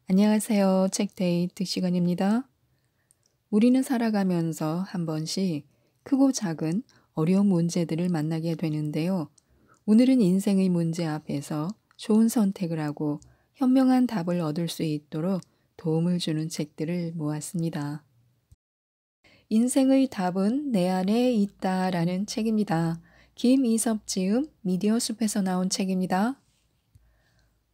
안녕하세요. 책데이트 시간입니다. 우리는 살아가면서 한 번씩 크고 작은 어려운 문제들을 만나게 되는데요. 오늘은 인생의 문제 앞에서 좋은 선택을 하고 현명한 답을 얻을 수 있도록 도움을 주는 책들을 모았습니다. 인생의 답은 내 안에 있다라는 책입니다. 김이섭 지음 미디어숲에서 나온 책입니다.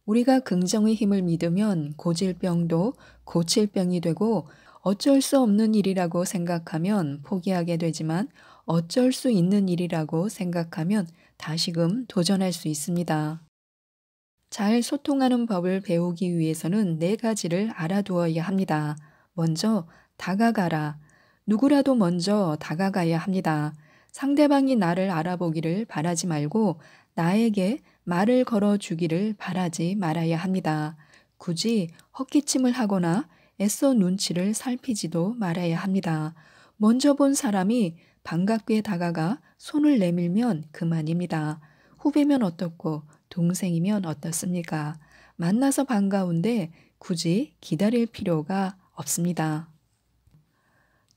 우리가 긍정의 힘을 믿으면 고질 병도 고칠 병이 되고 어쩔 수 없는 일이라고 생각하면 포기하게 되지만 어쩔 수 있는 일이라고 생각하면 다시금 도전할 수 있습니다. 잘 소통하는 법을 배우기 위해서는 네 가지를 알아두어야 합니다. 먼저 다가가라. 누구라도 먼저 다가가야 합니다. 상대방이 나를 알아보기를 바라지 말고 나에게 말을 걸어주기를 바라지 말아야 합니다. 굳이 헛기침을 하거나 애써 눈치를 살피지도 말아야 합니다. 먼저 본 사람이 반갑게 다가가 손을 내밀면 그만입니다. 후배면 어떻고 동생이면 어떻습니까? 만나서 반가운데 굳이 기다릴 필요가 없습니다.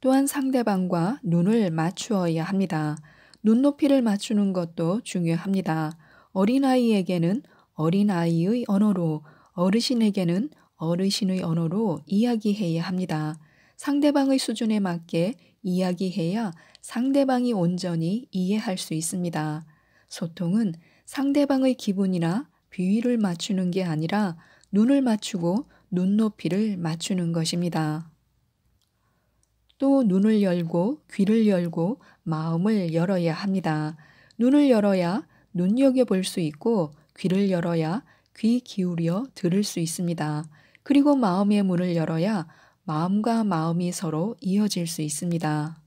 또한 상대방과 눈을 맞추어야 합니다. 눈높이를 맞추는 것도 중요합니다. 어린아이에게는 어린아이의 언어로, 어르신에게는 어르신의 언어로 이야기해야 합니다. 상대방의 수준에 맞게 이야기해야 상대방이 온전히 이해할 수 있습니다. 소통은 상대방의 기분이나 비위를 맞추는 게 아니라 눈을 맞추고 눈높이를 맞추는 것입니다. 또 눈을 열고 귀를 열고 마음을 열어야 합니다. 눈을 열어야 눈여겨볼 수 있고 귀를 열어야 귀 기울여 들을 수 있습니다. 그리고 마음의 문을 열어야 마음과 마음이 서로 이어질 수 있습니다.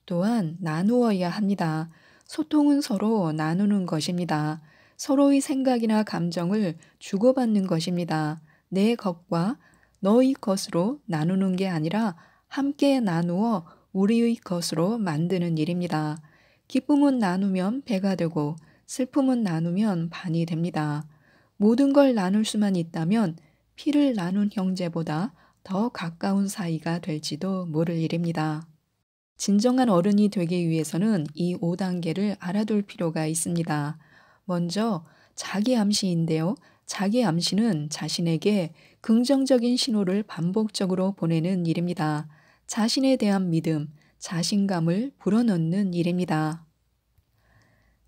또한 나누어야 합니다. 소통은 서로 나누는 것입니다. 서로의 생각이나 감정을 주고받는 것입니다. 내 것과 너의 것으로 나누는 게 아니라 함께 나누어 우리의 것으로 만드는 일입니다. 기쁨은 나누면 배가 되고 슬픔은 나누면 반이 됩니다. 모든 걸 나눌 수만 있다면 피를 나눈 형제보다 더 가까운 사이가 될지도 모를 일입니다. 진정한 어른이 되기 위해서는 이 5단계를 알아둘 필요가 있습니다. 먼저 자기 암시인데요. 자기 암시는 자신에게 긍정적인 신호를 반복적으로 보내는 일입니다. 자신에 대한 믿음, 자신감을 불어넣는 일입니다.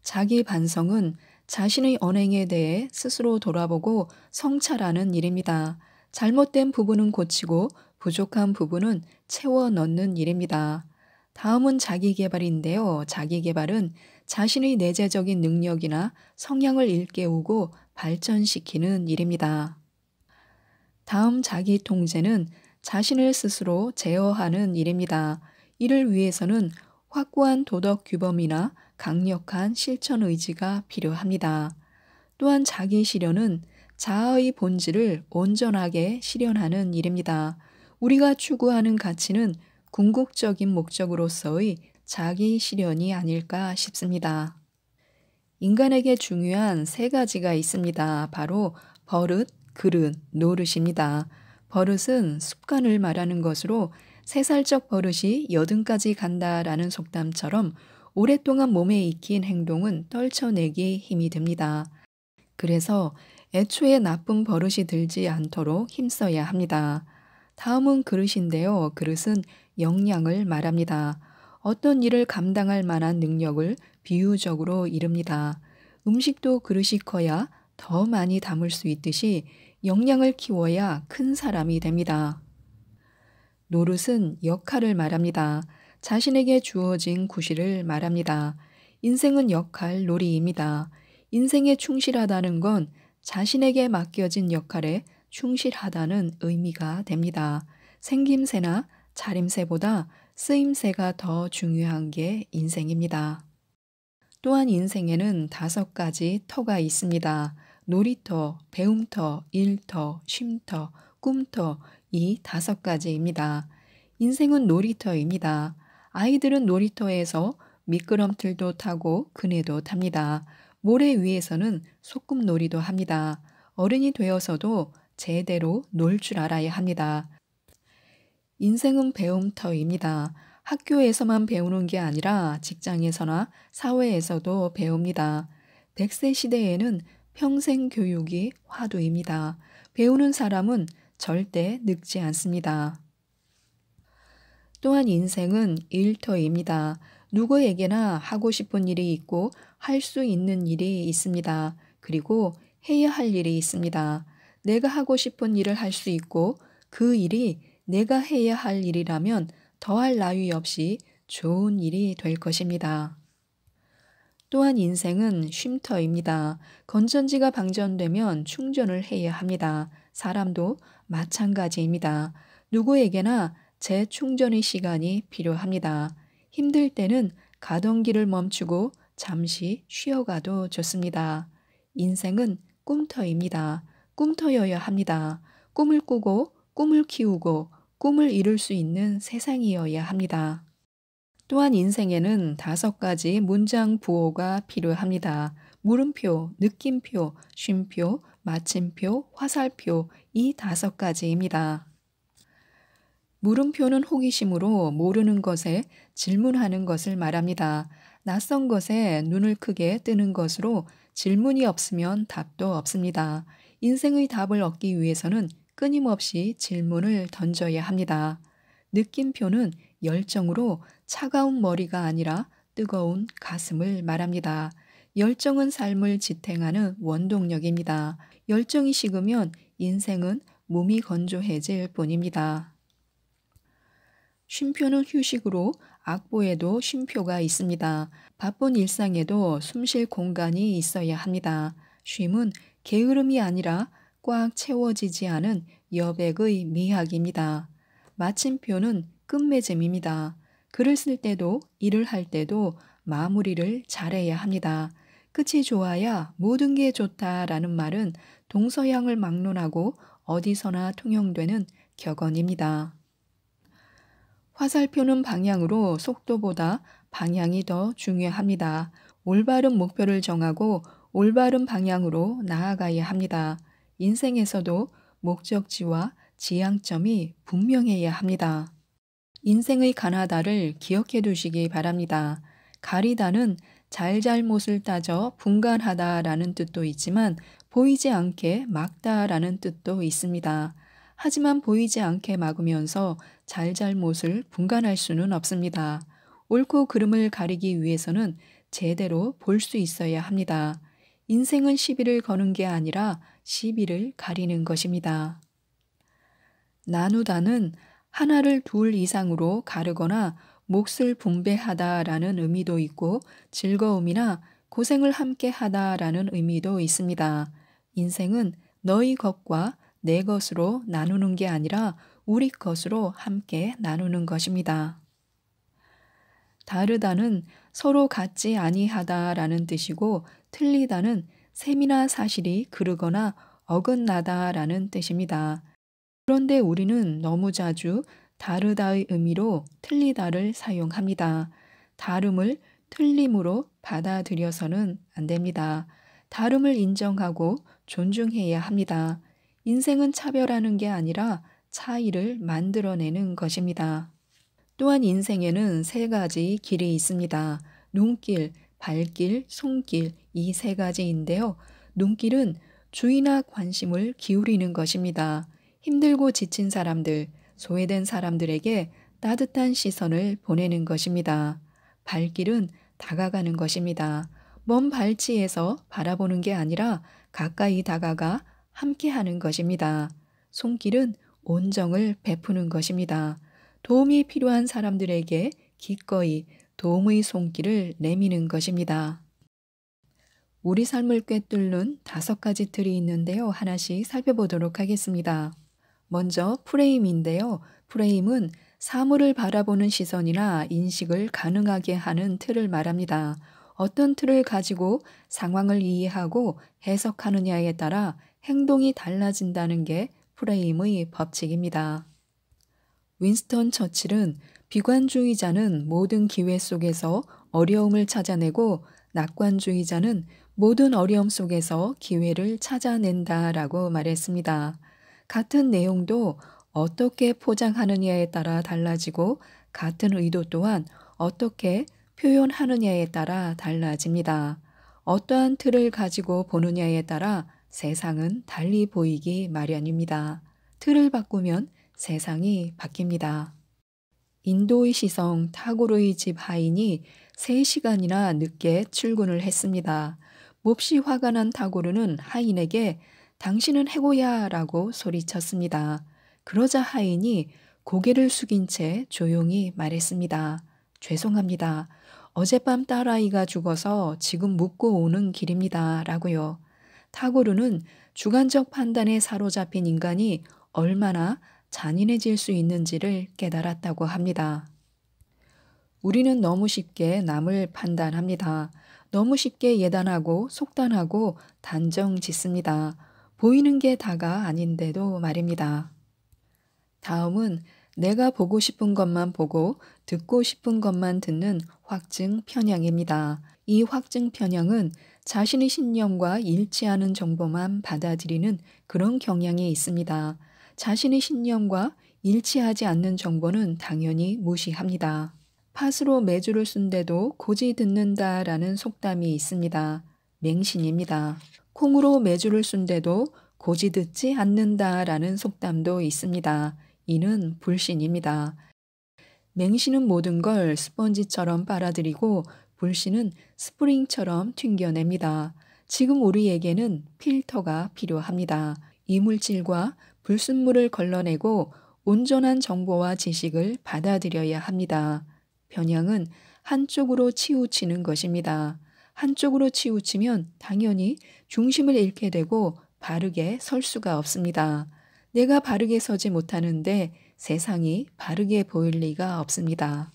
자기 반성은 자신의 언행에 대해 스스로 돌아보고 성찰하는 일입니다. 잘못된 부분은 고치고 부족한 부분은 채워 넣는 일입니다. 다음은 자기 개발인데요. 자기 개발은 자신의 내재적인 능력이나 성향을 일깨우고 발전시키는 일입니다. 다음 자기 통제는 자신을 스스로 제어하는 일입니다. 이를 위해서는 확고한 도덕 규범이나 강력한 실천 의지가 필요합니다. 또한 자기 실현은 자아의 본질을 온전하게 실현하는 일입니다. 우리가 추구하는 가치는 궁극적인 목적으로서의 자기 실현이 아닐까 싶습니다. 인간에게 중요한 세 가지가 있습니다. 바로 버릇, 그릇, 노릇입니다. 버릇은 습관을 말하는 것으로 3살적 버릇이 80까지 간다라는 속담처럼 오랫동안 몸에 익힌 행동은 떨쳐내기 힘이 듭니다. 그래서 애초에 나쁜 버릇이 들지 않도록 힘써야 합니다. 다음은 그릇인데요. 그릇은 역량을 말합니다. 어떤 일을 감당할 만한 능력을 비유적으로 이릅니다. 음식도 그릇이 커야 더 많이 담을 수 있듯이 역량을 키워야 큰 사람이 됩니다. 노릇은 역할을 말합니다. 자신에게 주어진 구실을 말합니다. 인생은 역할 놀이입니다. 인생에 충실하다는 건 자신에게 맡겨진 역할에 충실하다는 의미가 됩니다. 생김새나 차림새보다 쓰임새가 더 중요한 게 인생입니다. 또한 인생에는 5가지 터가 있습니다. 놀이터, 배움터, 일터, 쉼터, 꿈터, 이 5가지입니다. 인생은 놀이터입니다. 아이들은 놀이터에서 미끄럼틀도 타고 그네도 탑니다. 모래 위에서는 소꿉놀이도 합니다. 어른이 되어서도 제대로 놀 줄 알아야 합니다. 인생은 배움터입니다. 학교에서만 배우는 게 아니라 직장에서나 사회에서도 배웁니다. 100세 시대에는 평생 교육이 화두입니다. 배우는 사람은 절대 늙지 않습니다. 또한 인생은 일터입니다. 누구에게나 하고 싶은 일이 있고 할 수 있는 일이 있습니다. 그리고 해야 할 일이 있습니다. 내가 하고 싶은 일을 할 수 있고 그 일이 내가 해야 할 일이라면 더할 나위 없이 좋은 일이 될 것입니다. 또한 인생은 쉼터입니다. 건전지가 방전되면 충전을 해야 합니다. 사람도 마찬가지입니다. 누구에게나 재충전의 시간이 필요합니다. 힘들 때는 가던 길을 멈추고 잠시 쉬어가도 좋습니다. 인생은 꿈터입니다. 꿈터여야 합니다. 꿈을 꾸고 꿈을 키우고 꿈을 이룰 수 있는 세상이어야 합니다. 또한 인생에는 5가지 문장 부호가 필요합니다. 물음표, 느낌표, 쉼표, 마침표, 화살표 이 5가지입니다. 물음표는 호기심으로 모르는 것에 질문하는 것을 말합니다. 낯선 것에 눈을 크게 뜨는 것으로 질문이 없으면 답도 없습니다. 인생의 답을 얻기 위해서는 끊임없이 질문을 던져야 합니다. 느낌표는 열정으로 차가운 머리가 아니라 뜨거운 가슴을 말합니다. 열정은 삶을 지탱하는 원동력입니다. 열정이 식으면 인생은 몸이 건조해질 뿐입니다. 쉼표는 휴식으로 악보에도 쉼표가 있습니다. 바쁜 일상에도 숨쉴 공간이 있어야 합니다. 쉼은 게으름이 아니라 꽉 채워지지 않은 여백의 미학입니다. 마침표는 끝맺음입니다. 글을 쓸 때도 일을 할 때도 마무리를 잘해야 합니다. 끝이 좋아야 모든 게 좋다라는 말은 동서양을 막론하고 어디서나 통용되는 격언입니다. 화살표는 방향으로 속도보다 방향이 더 중요합니다. 올바른 목표를 정하고 올바른 방향으로 나아가야 합니다. 인생에서도 목적지와 지향점이 분명해야 합니다. 인생의 가나다를 기억해 두시기 바랍니다. 가리다는 잘잘못을 따져 분간하다라는 뜻도 있지만 보이지 않게 막다라는 뜻도 있습니다. 하지만 보이지 않게 막으면서 잘잘못을 분간할 수는 없습니다. 옳고 그름을 가리기 위해서는 제대로 볼 수 있어야 합니다. 인생은 시비를 거는 게 아니라 시비를 가리는 것입니다. 나누다는 하나를 둘 이상으로 가르거나 몫을 분배하다라는 의미도 있고 즐거움이나 고생을 함께 하다라는 의미도 있습니다. 인생은 너희 것과 내 것으로 나누는 게 아니라 우리 것으로 함께 나누는 것입니다. 다르다는 서로 같지 아니하다라는 뜻이고 틀리다는 셈이나 사실이 그르거나 어긋나다라는 뜻입니다. 그런데 우리는 너무 자주 다르다의 의미로 틀리다를 사용합니다. 다름을 틀림으로 받아들여서는 안 됩니다. 다름을 인정하고 존중해야 합니다. 인생은 차별하는 게 아니라 차이를 만들어내는 것입니다. 또한 인생에는 3가지 길이 있습니다. 눈길, 발길, 손길 이 3가지인데요. 눈길은 주의나 관심을 기울이는 것입니다. 힘들고 지친 사람들, 소외된 사람들에게 따뜻한 시선을 보내는 것입니다. 발길은 다가가는 것입니다. 먼 발치에서 바라보는 게 아니라 가까이 다가가 함께하는 것입니다. 손길은 온정을 베푸는 것입니다. 도움이 필요한 사람들에게 기꺼이 도움의 손길을 내미는 것입니다. 우리 삶을 꿰뚫는 5가지 틀이 있는데요. 하나씩 살펴보도록 하겠습니다. 먼저 프레임인데요. 프레임은 사물을 바라보는 시선이나 인식을 가능하게 하는 틀을 말합니다. 어떤 틀을 가지고 상황을 이해하고 해석하느냐에 따라 행동이 달라진다는 게 프레임의 법칙입니다. 윈스턴 처칠은 비관주의자는 모든 기회 속에서 어려움을 찾아내고 낙관주의자는 모든 어려움 속에서 기회를 찾아낸다라고 말했습니다. 같은 내용도 어떻게 포장하느냐에 따라 달라지고 같은 의도 또한 어떻게 표현하느냐에 따라 달라집니다. 어떠한 틀을 가지고 보느냐에 따라 세상은 달리 보이기 마련입니다. 틀을 바꾸면 세상이 바뀝니다. 인도의 시성 타고르의 집 하인이 3시간이나 늦게 출근을 했습니다. 몹시 화가 난 타고르는 하인에게 당신은 해고야 라고 소리쳤습니다. 그러자 하인이 고개를 숙인 채 조용히 말했습니다. 죄송합니다. 어젯밤 딸아이가 죽어서 지금 묻고 오는 길입니다. 라고요. 타고르는 주관적 판단에 사로잡힌 인간이 얼마나 잔인해질 수 있는지를 깨달았다고 합니다. 우리는 너무 쉽게 남을 판단합니다. 너무 쉽게 예단하고 속단하고 단정 짓습니다. 보이는 게 다가 아닌데도 말입니다. 다음은 내가 보고 싶은 것만 보고 듣고 싶은 것만 듣는 확증 편향입니다. 이 확증 편향은 자신의 신념과 일치하는 정보만 받아들이는 그런 경향이 있습니다. 자신의 신념과 일치하지 않는 정보는 당연히 무시합니다. 팥으로 메주를 쓴데도 고지 듣는다라는 속담이 있습니다. 맹신입니다. 콩으로 메주를 쓴데도 고지 듣지 않는다라는 속담도 있습니다. 이는 불신입니다. 맹신은 모든 걸 스펀지처럼 빨아들이고 불신은 스프링처럼 튕겨냅니다. 지금 우리에게는 필터가 필요합니다. 이물질과 불순물을 걸러내고 온전한 정보와 지식을 받아들여야 합니다. 편향은 한쪽으로 치우치는 것입니다. 한쪽으로 치우치면 당연히 중심을 잃게 되고 바르게 설 수가 없습니다. 내가 바르게 서지 못하는데 세상이 바르게 보일 리가 없습니다.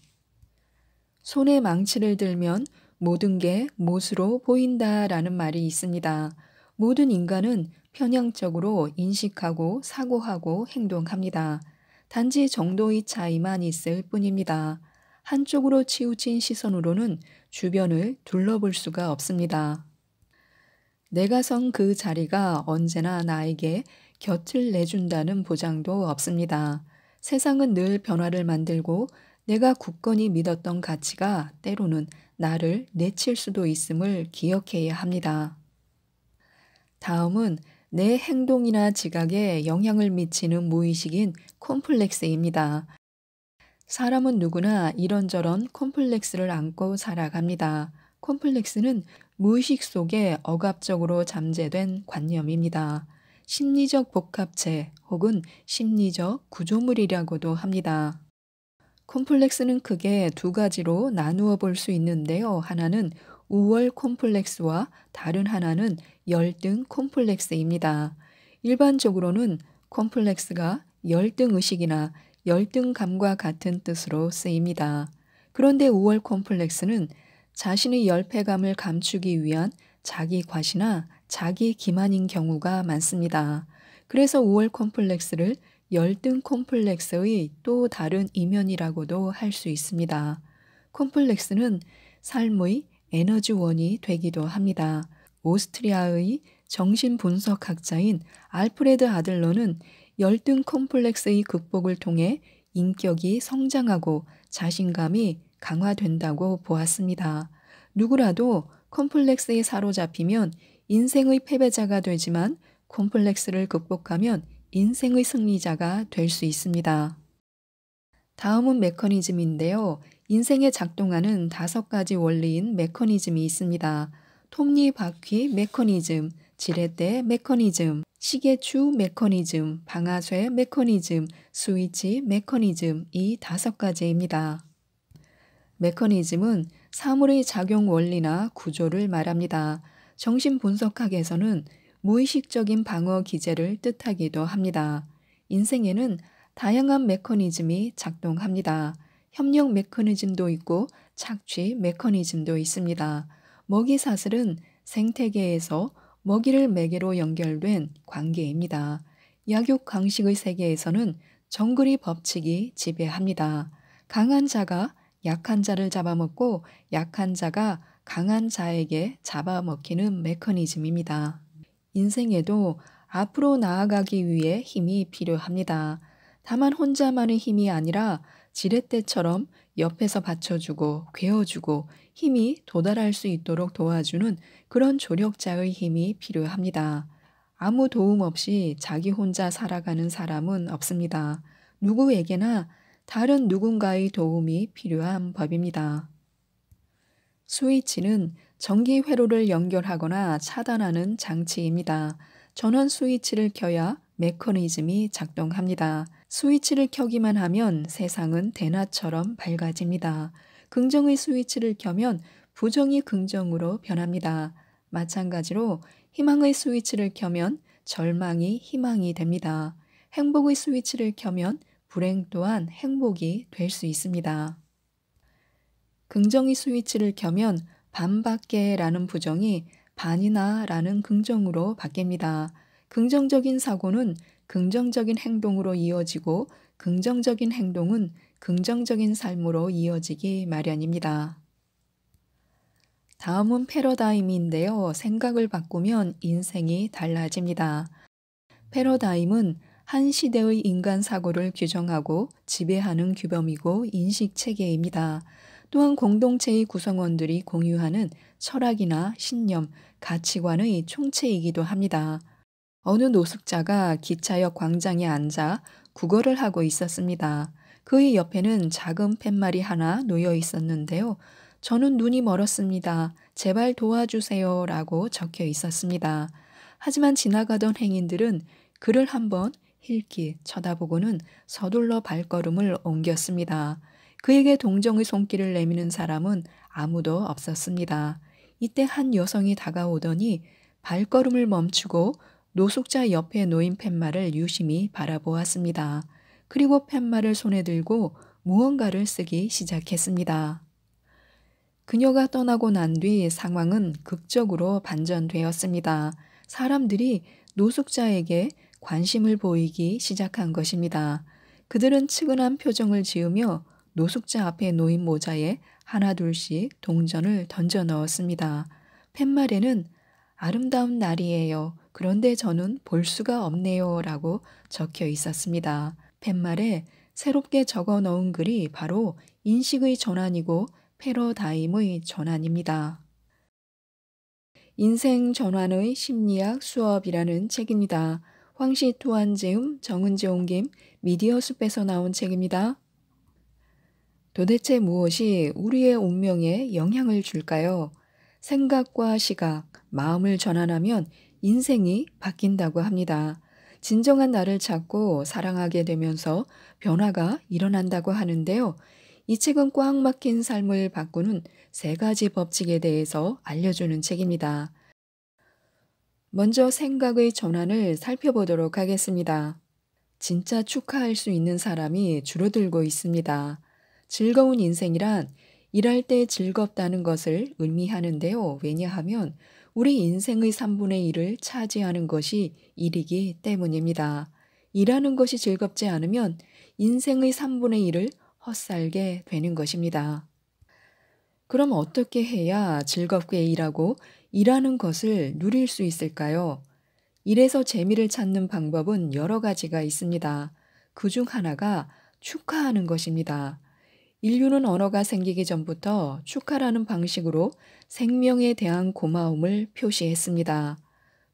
손에 망치를 들면 모든 게 못으로 보인다라는 말이 있습니다. 모든 인간은 편향적으로 인식하고 사고하고 행동합니다. 단지 정도의 차이만 있을 뿐입니다. 한쪽으로 치우친 시선으로는 주변을 둘러볼 수가 없습니다. 내가 선 그 자리가 언제나 나에게 곁을 내준다는 보장도 없습니다. 세상은 늘 변화를 만들고 내가 굳건히 믿었던 가치가 때로는 나를 내칠 수도 있음을 기억해야 합니다. 다음은 내 행동이나 지각에 영향을 미치는 무의식인 콤플렉스입니다. 사람은 누구나 이런저런 콤플렉스를 안고 살아갑니다. 콤플렉스는 무의식 속에 억압적으로 잠재된 관념입니다. 심리적 복합체 혹은 심리적 구조물이라고도 합니다. 콤플렉스는 크게 2가지로 나누어 볼 수 있는데요. 하나는 우월 콤플렉스와 다른 하나는 열등 콤플렉스입니다. 일반적으로는 콤플렉스가 열등의식이나 열등감과 같은 뜻으로 쓰입니다. 그런데 우월 콤플렉스는 자신의 열패감을 감추기 위한 자기 과시나 자기 기만인 경우가 많습니다. 그래서 우월 콤플렉스를 열등 콤플렉스의 또 다른 이면이라고도 할 수 있습니다. 콤플렉스는 삶의 에너지원이 되기도 합니다. 오스트리아의 정신분석학자인 알프레드 아들러는 열등 콤플렉스의 극복을 통해 인격이 성장하고 자신감이 강화된다고 보았습니다. 누구라도 콤플렉스에 사로잡히면 인생의 패배자가 되지만 콤플렉스를 극복하면 인생의 승리자가 될 수 있습니다. 다음은 메커니즘인데요. 인생에 작동하는 5가지 원리인 메커니즘이 있습니다. 톱니바퀴 메커니즘, 지렛대 메커니즘, 시계추 메커니즘, 방아쇠 메커니즘, 스위치 메커니즘 이 5가지입니다. 메커니즘은 사물의 작용 원리나 구조를 말합니다. 정신분석학에서는 무의식적인 방어 기제를 뜻하기도 합니다. 인생에는 다양한 메커니즘이 작동합니다. 협력 메커니즘도 있고 착취 메커니즘도 있습니다. 먹이사슬은 생태계에서 먹이를 매개로 연결된 관계입니다. 약육강식의 세계에서는 정글의 법칙이 지배합니다. 강한 자가 약한 자를 잡아먹고 약한 자가 강한 자에게 잡아먹히는 메커니즘입니다. 인생에도 앞으로 나아가기 위해 힘이 필요합니다. 다만 혼자만의 힘이 아니라 지렛대처럼 옆에서 받쳐주고 괴어주고 힘이 도달할 수 있도록 도와주는 그런 조력자의 힘이 필요합니다. 아무 도움 없이 자기 혼자 살아가는 사람은 없습니다. 누구에게나 다른 누군가의 도움이 필요한 법입니다. 스위치는 전기 회로를 연결하거나 차단하는 장치입니다. 전원 스위치를 켜야 메커니즘이 작동합니다. 스위치를 켜기만 하면 세상은 대낮처럼 밝아집니다. 긍정의 스위치를 켜면 부정이 긍정으로 변합니다. 마찬가지로 희망의 스위치를 켜면 절망이 희망이 됩니다. 행복의 스위치를 켜면 불행 또한 행복이 될 수 있습니다. 긍정의 스위치를 켜면 반밖에라는 부정이 반이나라는 긍정으로 바뀝니다. 긍정적인 사고는 긍정적인 행동으로 이어지고 긍정적인 행동은 긍정적인 삶으로 이어지기 마련입니다. 다음은 패러다임인데요. 생각을 바꾸면 인생이 달라집니다. 패러다임은 한 시대의 인간 사고를 규정하고 지배하는 규범이고 인식 체계입니다. 또한 공동체의 구성원들이 공유하는 철학이나 신념, 가치관의 총체이기도 합니다. 어느 노숙자가 기차역 광장에 앉아 구걸을 하고 있었습니다. 그의 옆에는 작은 팻말이 하나 놓여 있었는데요. 저는 눈이 멀었습니다. 제발 도와주세요 라고 적혀 있었습니다. 하지만 지나가던 행인들은 그를 한번 힐끗 쳐다보고는 서둘러 발걸음을 옮겼습니다. 그에게 동정의 손길을 내미는 사람은 아무도 없었습니다. 이때 한 여성이 다가오더니 발걸음을 멈추고 노숙자 옆에 놓인 팻말을 유심히 바라보았습니다. 그리고 팻말을 손에 들고 무언가를 쓰기 시작했습니다. 그녀가 떠나고 난 뒤 상황은 극적으로 반전되었습니다. 사람들이 노숙자에게 관심을 보이기 시작한 것입니다. 그들은 측은한 표정을 지으며 노숙자 앞에 놓인 모자에 하나둘씩 동전을 던져 넣었습니다. 팻말에는 아름다운 날이에요. 그런데 저는 볼 수가 없네요. 라고 적혀 있었습니다. 팻말에 새롭게 적어 넣은 글이 바로 인식의 전환이고 패러다임의 전환입니다. 인생 전환의 심리학 수업이라는 책입니다. 황시 투한제음 정은재 옮김 미디어 숲에서 나온 책입니다. 도대체 무엇이 우리의 운명에 영향을 줄까요? 생각과 시각, 마음을 전환하면 인생이 바뀐다고 합니다. 진정한 나를 찾고 사랑하게 되면서 변화가 일어난다고 하는데요. 이 책은 꽉 막힌 삶을 바꾸는 3가지 법칙에 대해서 알려주는 책입니다. 먼저 생각의 전환을 살펴보도록 하겠습니다. 진짜 축하할 수 있는 사람이 줄어들고 있습니다. 즐거운 인생이란 일할 때 즐겁다는 것을 의미하는데요. 왜냐하면 우리 인생의 3분의 1을 차지하는 것이 일이기 때문입니다. 일하는 것이 즐겁지 않으면 인생의 3분의 1을 헛살게 되는 것입니다. 그럼 어떻게 해야 즐겁게 일하고 일하는 것을 누릴 수 있을까요? 일에서 재미를 찾는 방법은 여러 가지가 있습니다. 그 중 하나가 축하하는 것입니다. 인류는 언어가 생기기 전부터 축하라는 방식으로 생명에 대한 고마움을 표시했습니다.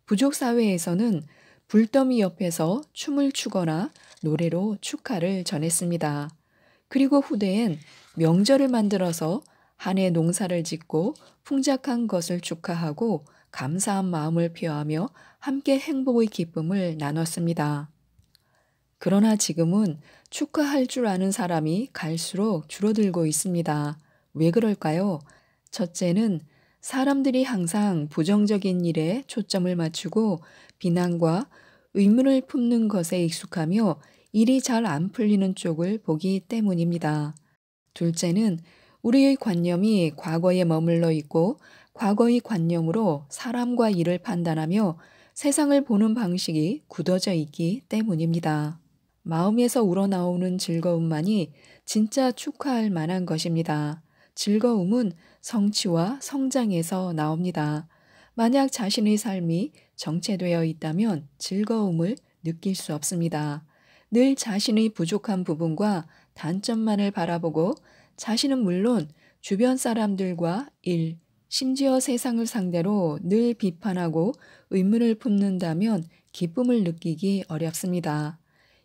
부족 사회에서는 불더미 옆에서 춤을 추거나 노래로 축하를 전했습니다. 그리고 후대엔 명절을 만들어서 한 해 농사를 짓고 풍작한 것을 축하하고 감사한 마음을 표하며 함께 행복의 기쁨을 나눴습니다. 그러나 지금은 축하할 줄 아는 사람이 갈수록 줄어들고 있습니다. 왜 그럴까요? 첫째는 사람들이 항상 부정적인 일에 초점을 맞추고 비난과 의문을 품는 것에 익숙하며 일이 잘 안 풀리는 쪽을 보기 때문입니다. 둘째는 우리의 관념이 과거에 머물러 있고 과거의 관념으로 사람과 일을 판단하며 세상을 보는 방식이 굳어져 있기 때문입니다. 마음에서 우러나오는 즐거움만이 진짜 축하할 만한 것입니다. 즐거움은 성취와 성장에서 나옵니다. 만약 자신의 삶이 정체되어 있다면 즐거움을 느낄 수 없습니다. 늘 자신의 부족한 부분과 단점만을 바라보고 자신은 물론 주변 사람들과 일, 심지어 세상을 상대로 늘 비판하고 의문을 품는다면 기쁨을 느끼기 어렵습니다.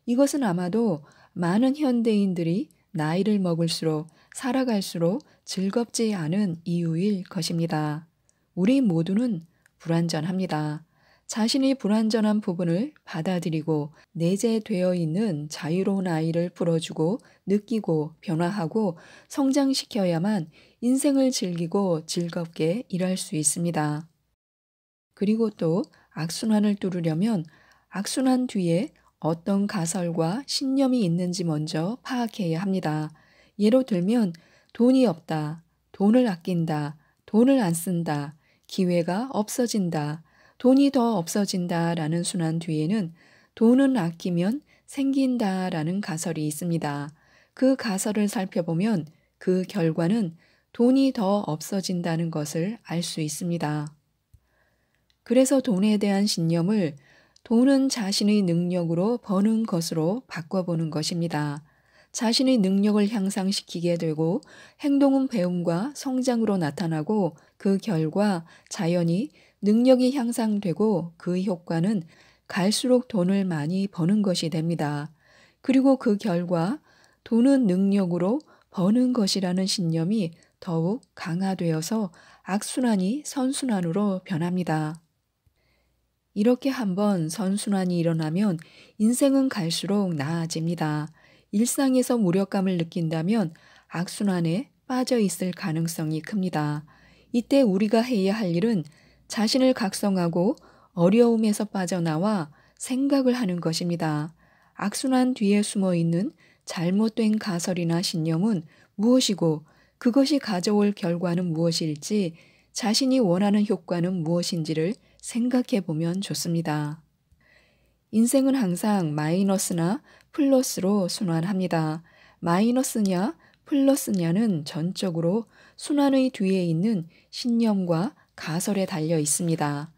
이것은 아마도 많은 현대인들이 나이를 먹을수록 살아갈수록 즐겁지 않은 이유일 것입니다. 우리 모두는 불완전합니다. 자신이 불완전한 부분을 받아들이고 내재되어 있는 자유로운 아이를 풀어주고 느끼고 변화하고 성장시켜야만 인생을 즐기고 즐겁게 일할 수 있습니다. 그리고 또 악순환을 뚫으려면 악순환 뒤에 어떤 가설과 신념이 있는지 먼저 파악해야 합니다. 예로 들면 돈이 없다, 돈을 아낀다, 돈을 안 쓴다, 기회가 없어진다, 돈이 더 없어진다 라는 순환 뒤에는 돈은 아끼면 생긴다 라는 가설이 있습니다. 그 가설을 살펴보면 그 결과는 돈이 더 없어진다는 것을 알 수 있습니다. 그래서 돈에 대한 신념을 돈은 자신의 능력으로 버는 것으로 바꿔보는 것입니다. 자신의 능력을 향상시키게 되고 행동은 배움과 성장으로 나타나고 그 결과 자연히 능력이 향상되고 그 효과는 갈수록 돈을 많이 버는 것이 됩니다. 그리고 그 결과 돈은 능력으로 버는 것이라는 신념이 더욱 강화되어서 악순환이 선순환으로 변합니다. 이렇게 한번 선순환이 일어나면 인생은 갈수록 나아집니다. 일상에서 무력감을 느낀다면 악순환에 빠져 있을 가능성이 큽니다. 이때 우리가 해야 할 일은 자신을 각성하고 어려움에서 빠져나와 생각을 하는 것입니다. 악순환 뒤에 숨어 있는 잘못된 가설이나 신념은 무엇이고 그것이 가져올 결과는 무엇일지 자신이 원하는 효과는 무엇인지를 생각해 보면 좋습니다. 인생은 항상 마이너스나 플러스로 순환합니다. 마이너스냐 플러스냐는 전적으로 순환의 뒤에 있는 신념과 가설에 달려 있습니다.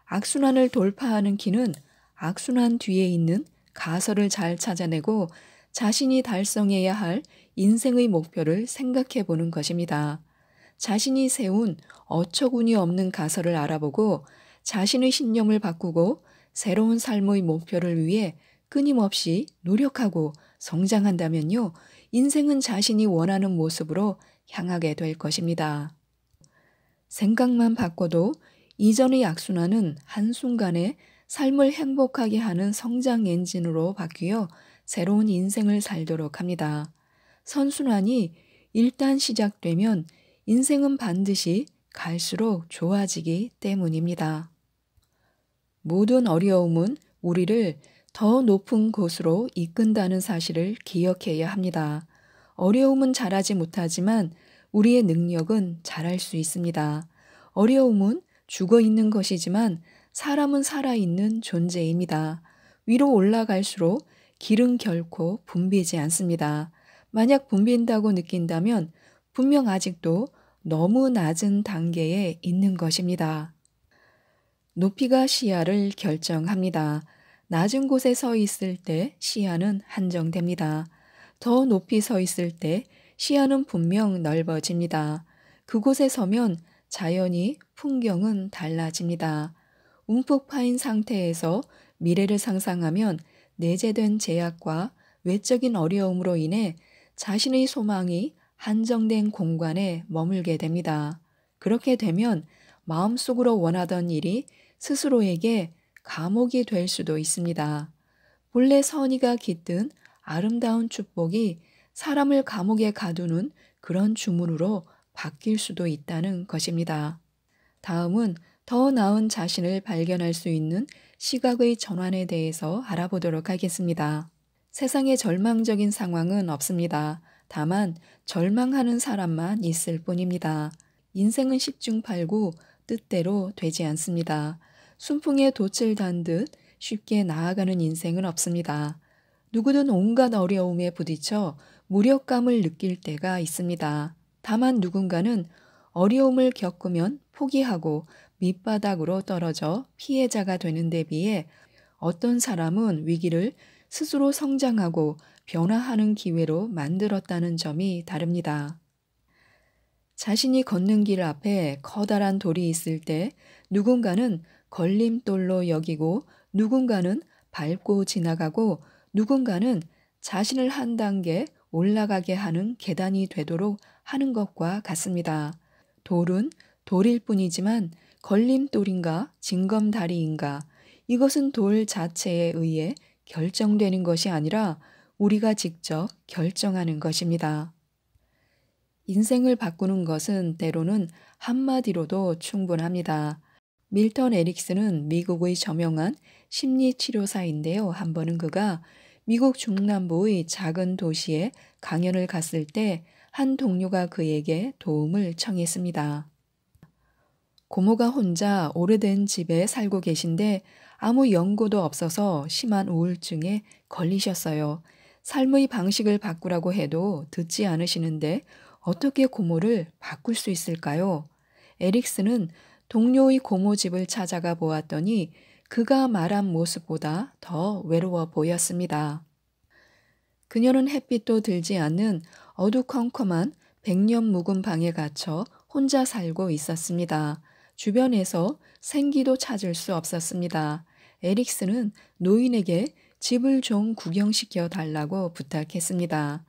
악순환을 돌파하는 길은 악순환 뒤에 있는 가설을 잘 찾아내고 자신이 달성해야 할 인생의 목표를 생각해 보는 것입니다. 자신이 세운 어처구니 없는 가설을 알아보고 자신의 신념을 바꾸고 새로운 삶의 목표를 위해 끊임없이 노력하고 성장한다면요, 인생은 자신이 원하는 모습으로 향하게 될 것입니다. 생각만 바꿔도 이전의 악순환은 한순간에 삶을 행복하게 하는 성장 엔진으로 바뀌어 새로운 인생을 살도록 합니다. 선순환이 일단 시작되면 인생은 반드시 갈수록 좋아지기 때문입니다. 모든 어려움은 우리를 더 높은 곳으로 이끈다는 사실을 기억해야 합니다. 어려움은 잘하지 못하지만 우리의 능력은 잘할 수 있습니다. 어려움은 죽어 있는 것이지만 사람은 살아있는 존재입니다. 위로 올라갈수록 길은 결코 붐비지 않습니다. 만약 붐빈다고 느낀다면 분명 아직도 너무 낮은 단계에 있는 것입니다. 높이가 시야를 결정합니다. 낮은 곳에 서 있을 때 시야는 한정됩니다. 더 높이 서 있을 때 시야는 분명 넓어집니다. 그곳에 서면 자연히 풍경은 달라집니다. 움푹 파인 상태에서 미래를 상상하면 내재된 제약과 외적인 어려움으로 인해 자신의 소망이 한정된 공간에 머물게 됩니다. 그렇게 되면 마음속으로 원하던 일이 스스로에게 감옥이 될 수도 있습니다. 본래 선의가 깃든 아름다운 축복이 사람을 감옥에 가두는 그런 주문으로 바뀔 수도 있다는 것입니다. 다음은 더 나은 자신을 발견할 수 있는 시각의 전환에 대해서 알아보도록 하겠습니다. 세상에 절망적인 상황은 없습니다. 다만 절망하는 사람만 있을 뿐입니다. 인생은 십중팔구 뜻대로 되지 않습니다. 순풍에 돛을 단 듯 쉽게 나아가는 인생은 없습니다. 누구든 온갖 어려움에 부딪혀 무력감을 느낄 때가 있습니다. 다만 누군가는 어려움을 겪으면 포기하고 밑바닥으로 떨어져 피해자가 되는 데 비해 어떤 사람은 위기를 스스로 성장하고 변화하는 기회로 만들었다는 점이 다릅니다. 자신이 걷는 길 앞에 커다란 돌이 있을 때 누군가는 걸림돌로 여기고 누군가는 밟고 지나가고 누군가는 자신을 한 단계 올라가게 하는 계단이 되도록 하는 것과 같습니다. 돌은 돌일 뿐이지만 걸림돌인가 징검다리인가 이것은 돌 자체에 의해 결정되는 것이 아니라 우리가 직접 결정하는 것입니다. 인생을 바꾸는 것은 때로는 한마디로도 충분합니다. 밀턴 에릭슨은 미국의 저명한 심리치료사인데요. 한 번은 그가 미국 중남부의 작은 도시에 강연을 갔을 때 한 동료가 그에게 도움을 청했습니다. 고모가 혼자 오래된 집에 살고 계신데 아무 연고도 없어서 심한 우울증에 걸리셨어요. 삶의 방식을 바꾸라고 해도 듣지 않으시는데 어떻게 고모를 바꿀 수 있을까요? 에릭슨은 동료의 고모 집을 찾아가 보았더니 그가 말한 모습보다 더 외로워 보였습니다. 그녀는 햇빛도 들지 않는 어두컴컴한 백년 묵은 방에 갇혀 혼자 살고 있었습니다. 주변에서 생기도 찾을 수 없었습니다. 에릭슨은 노인에게 집을 좀 구경시켜 달라고 부탁했습니다.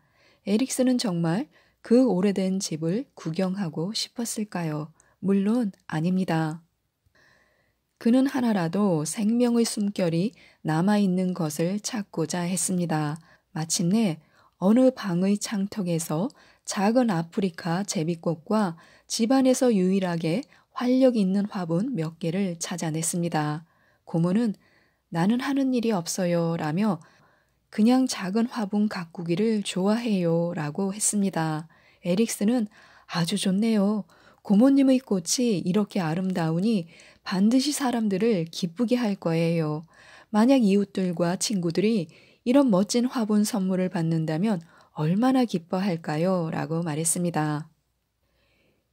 에릭슨은 정말 그 오래된 집을 구경하고 싶었을까요? 물론 아닙니다. 그는 하나라도 생명의 숨결이 남아있는 것을 찾고자 했습니다. 마침내 어느 방의 창턱에서 작은 아프리카 제비꽃과 집안에서 유일하게 활력 있는 화분 몇 개를 찾아냈습니다. 고모는 나는 하는 일이 없어요 라며 그냥 작은 화분 가꾸기를 좋아해요 라고 했습니다. 에릭슨은 아주 좋네요. 고모님의 꽃이 이렇게 아름다우니 반드시 사람들을 기쁘게 할 거예요. 만약 이웃들과 친구들이 이런 멋진 화분 선물을 받는다면 얼마나 기뻐할까요? 라고 말했습니다.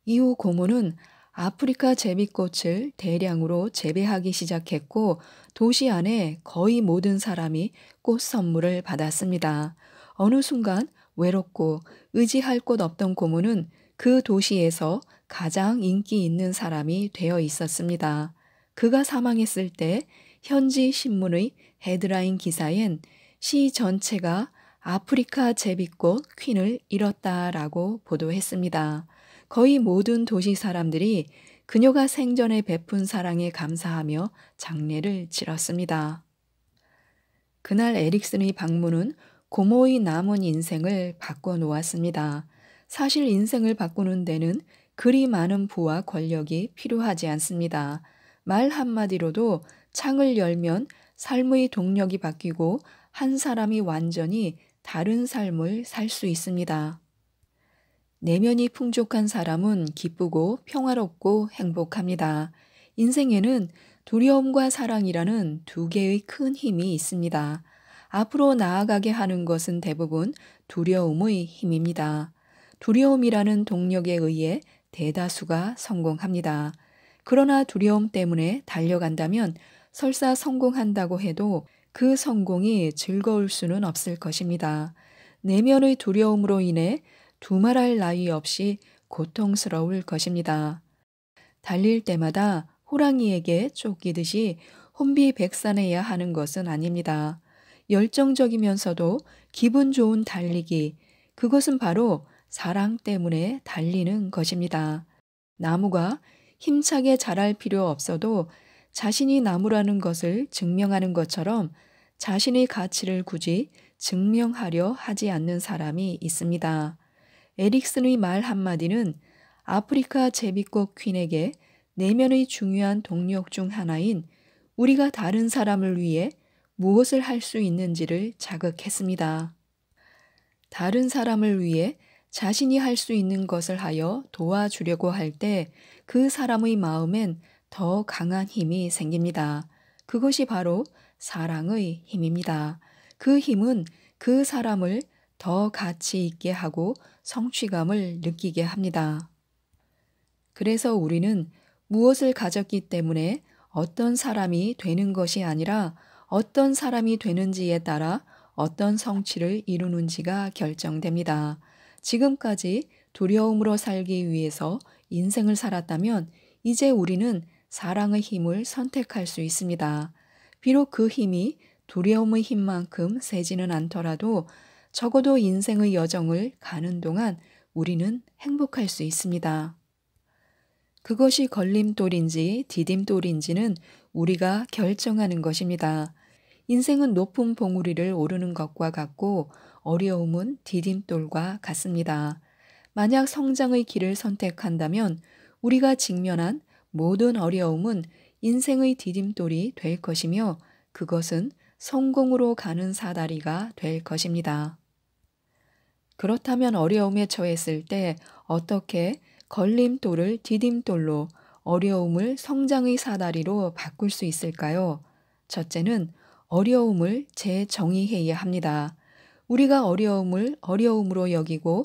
이후 고모는 아프리카 제비꽃을 대량으로 재배하기 시작했고 도시 안에 거의 모든 사람이 꽃 선물을 받았습니다. 어느 순간 외롭고 의지할 곳 없던 고모는 그 도시에서 가장 인기 있는 사람이 되어 있었습니다. 그가 사망했을 때 현지 신문의 헤드라인 기사엔 시 전체가 아프리카 제비꽃 퀸을 잃었다라고 보도했습니다. 거의 모든 도시 사람들이 그녀가 생전에 베푼 사랑에 감사하며 장례를 치렀습니다. 그날 에릭슨의 방문은 고모의 남은 인생을 바꿔놓았습니다. 사실 인생을 바꾸는 데는 그리 많은 부와 권력이 필요하지 않습니다. 말 한마디로도 창을 열면 삶의 동력이 바뀌고 한 사람이 완전히 다른 삶을 살 수 있습니다. 내면이 풍족한 사람은 기쁘고 평화롭고 행복합니다. 인생에는 두려움과 사랑이라는 두 개의 큰 힘이 있습니다. 앞으로 나아가게 하는 것은 대부분 두려움의 힘입니다. 두려움이라는 동력에 의해 대다수가 성공합니다. 그러나 두려움 때문에 달려간다면 설사 성공한다고 해도 그 성공이 즐거울 수는 없을 것입니다. 내면의 두려움으로 인해 두말할 나위 없이 고통스러울 것입니다. 달릴 때마다 호랑이에게 쫓기듯이 혼비백산해야 하는 것은 아닙니다. 열정적이면서도 기분 좋은 달리기, 그것은 바로 사랑 때문에 달리는 것입니다. 나무가 힘차게 자랄 필요 없어도 자신이 나무라는 것을 증명하는 것처럼 자신의 가치를 굳이 증명하려 하지 않는 사람이 있습니다. 에릭슨의 말 한마디는 아프리카 제비꽃 퀸에게 내면의 중요한 동력 중 하나인 우리가 다른 사람을 위해 무엇을 할 수 있는지를 자극했습니다. 다른 사람을 위해 자신이 할 수 있는 것을 하여 도와주려고 할 때 그 사람의 마음엔 더 강한 힘이 생깁니다. 그것이 바로 사랑의 힘입니다. 그 힘은 그 사람을 더 가치 있게 하고 성취감을 느끼게 합니다. 그래서 우리는 무엇을 가졌기 때문에 어떤 사람이 되는 것이 아니라 어떤 사람이 되는지에 따라 어떤 성취를 이루는지가 결정됩니다. 지금까지 두려움으로 살기 위해서 인생을 살았다면 이제 우리는 사랑의 힘을 선택할 수 있습니다. 비록 그 힘이 두려움의 힘만큼 세지는 않더라도 적어도 인생의 여정을 가는 동안 우리는 행복할 수 있습니다. 그것이 걸림돌인지 디딤돌인지는 우리가 결정하는 것입니다. 인생은 높은 봉우리를 오르는 것과 같고 어려움은 디딤돌과 같습니다. 만약 성장의 길을 선택한다면 우리가 직면한 모든 어려움은 인생의 디딤돌이 될 것이며 그것은 성공으로 가는 사다리가 될 것입니다. 그렇다면 어려움에 처했을 때 어떻게 걸림돌을 디딤돌로 어려움을 성장의 사다리로 바꿀 수 있을까요? 첫째는 어려움을 재정의해야 합니다. 우리가 어려움을 어려움으로 여기고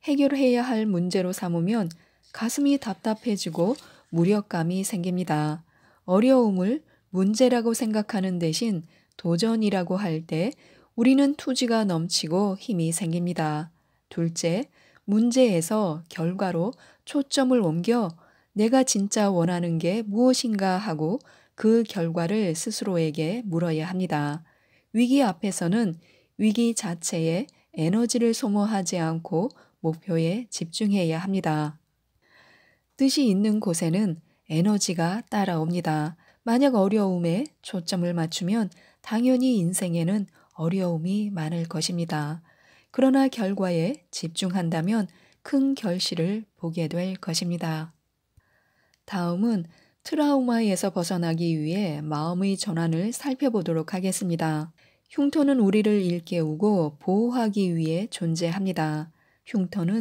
해결해야 할 문제로 삼으면 가슴이 답답해지고 무력감이 생깁니다. 어려움을 문제라고 생각하는 대신 도전이라고 할 때 우리는 투지가 넘치고 힘이 생깁니다. 둘째, 문제에서 결과로 초점을 옮겨 내가 진짜 원하는 게 무엇인가 하고 그 결과를 스스로에게 물어야 합니다. 위기 앞에서는 위기 자체에 에너지를 소모하지 않고 목표에 집중해야 합니다. 뜻이 있는 곳에는 에너지가 따라옵니다. 만약 어려움에 초점을 맞추면 당연히 인생에는 어려움이 많을 것입니다. 그러나 결과에 집중한다면 큰 결실을 보게 될 것입니다. 다음은 트라우마에서 벗어나기 위해 마음의 전환을 살펴보도록 하겠습니다. 흉터는 우리를 일깨우고 보호하기 위해 존재합니다. 흉터는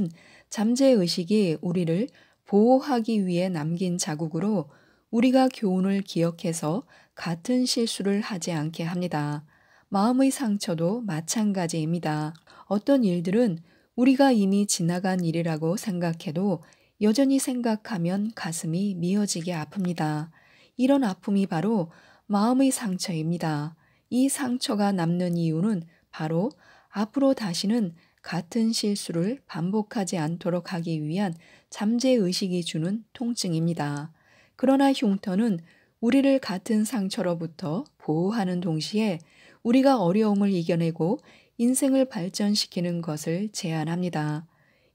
잠재의식이 우리를 보호하기 위해 남긴 자국으로 우리가 교훈을 기억해서 같은 실수를 하지 않게 합니다. 마음의 상처도 마찬가지입니다. 어떤 일들은 우리가 이미 지나간 일이라고 생각해도 여전히 생각하면 가슴이 미어지게 아픕니다. 이런 아픔이 바로 마음의 상처입니다. 이 상처가 남는 이유는 바로 앞으로 다시는 같은 실수를 반복하지 않도록 하기 위한 잠재의식이 주는 통증입니다. 그러나 흉터는 우리를 같은 상처로부터 보호하는 동시에 우리가 어려움을 이겨내고 인생을 발전시키는 것을 제안합니다.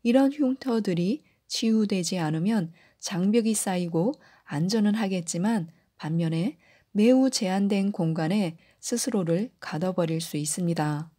이런 흉터들이 치유되지 않으면 장벽이 쌓이고 안전은 하겠지만 반면에 매우 제한된 공간에 스스로를 가둬버릴 수 있습니다.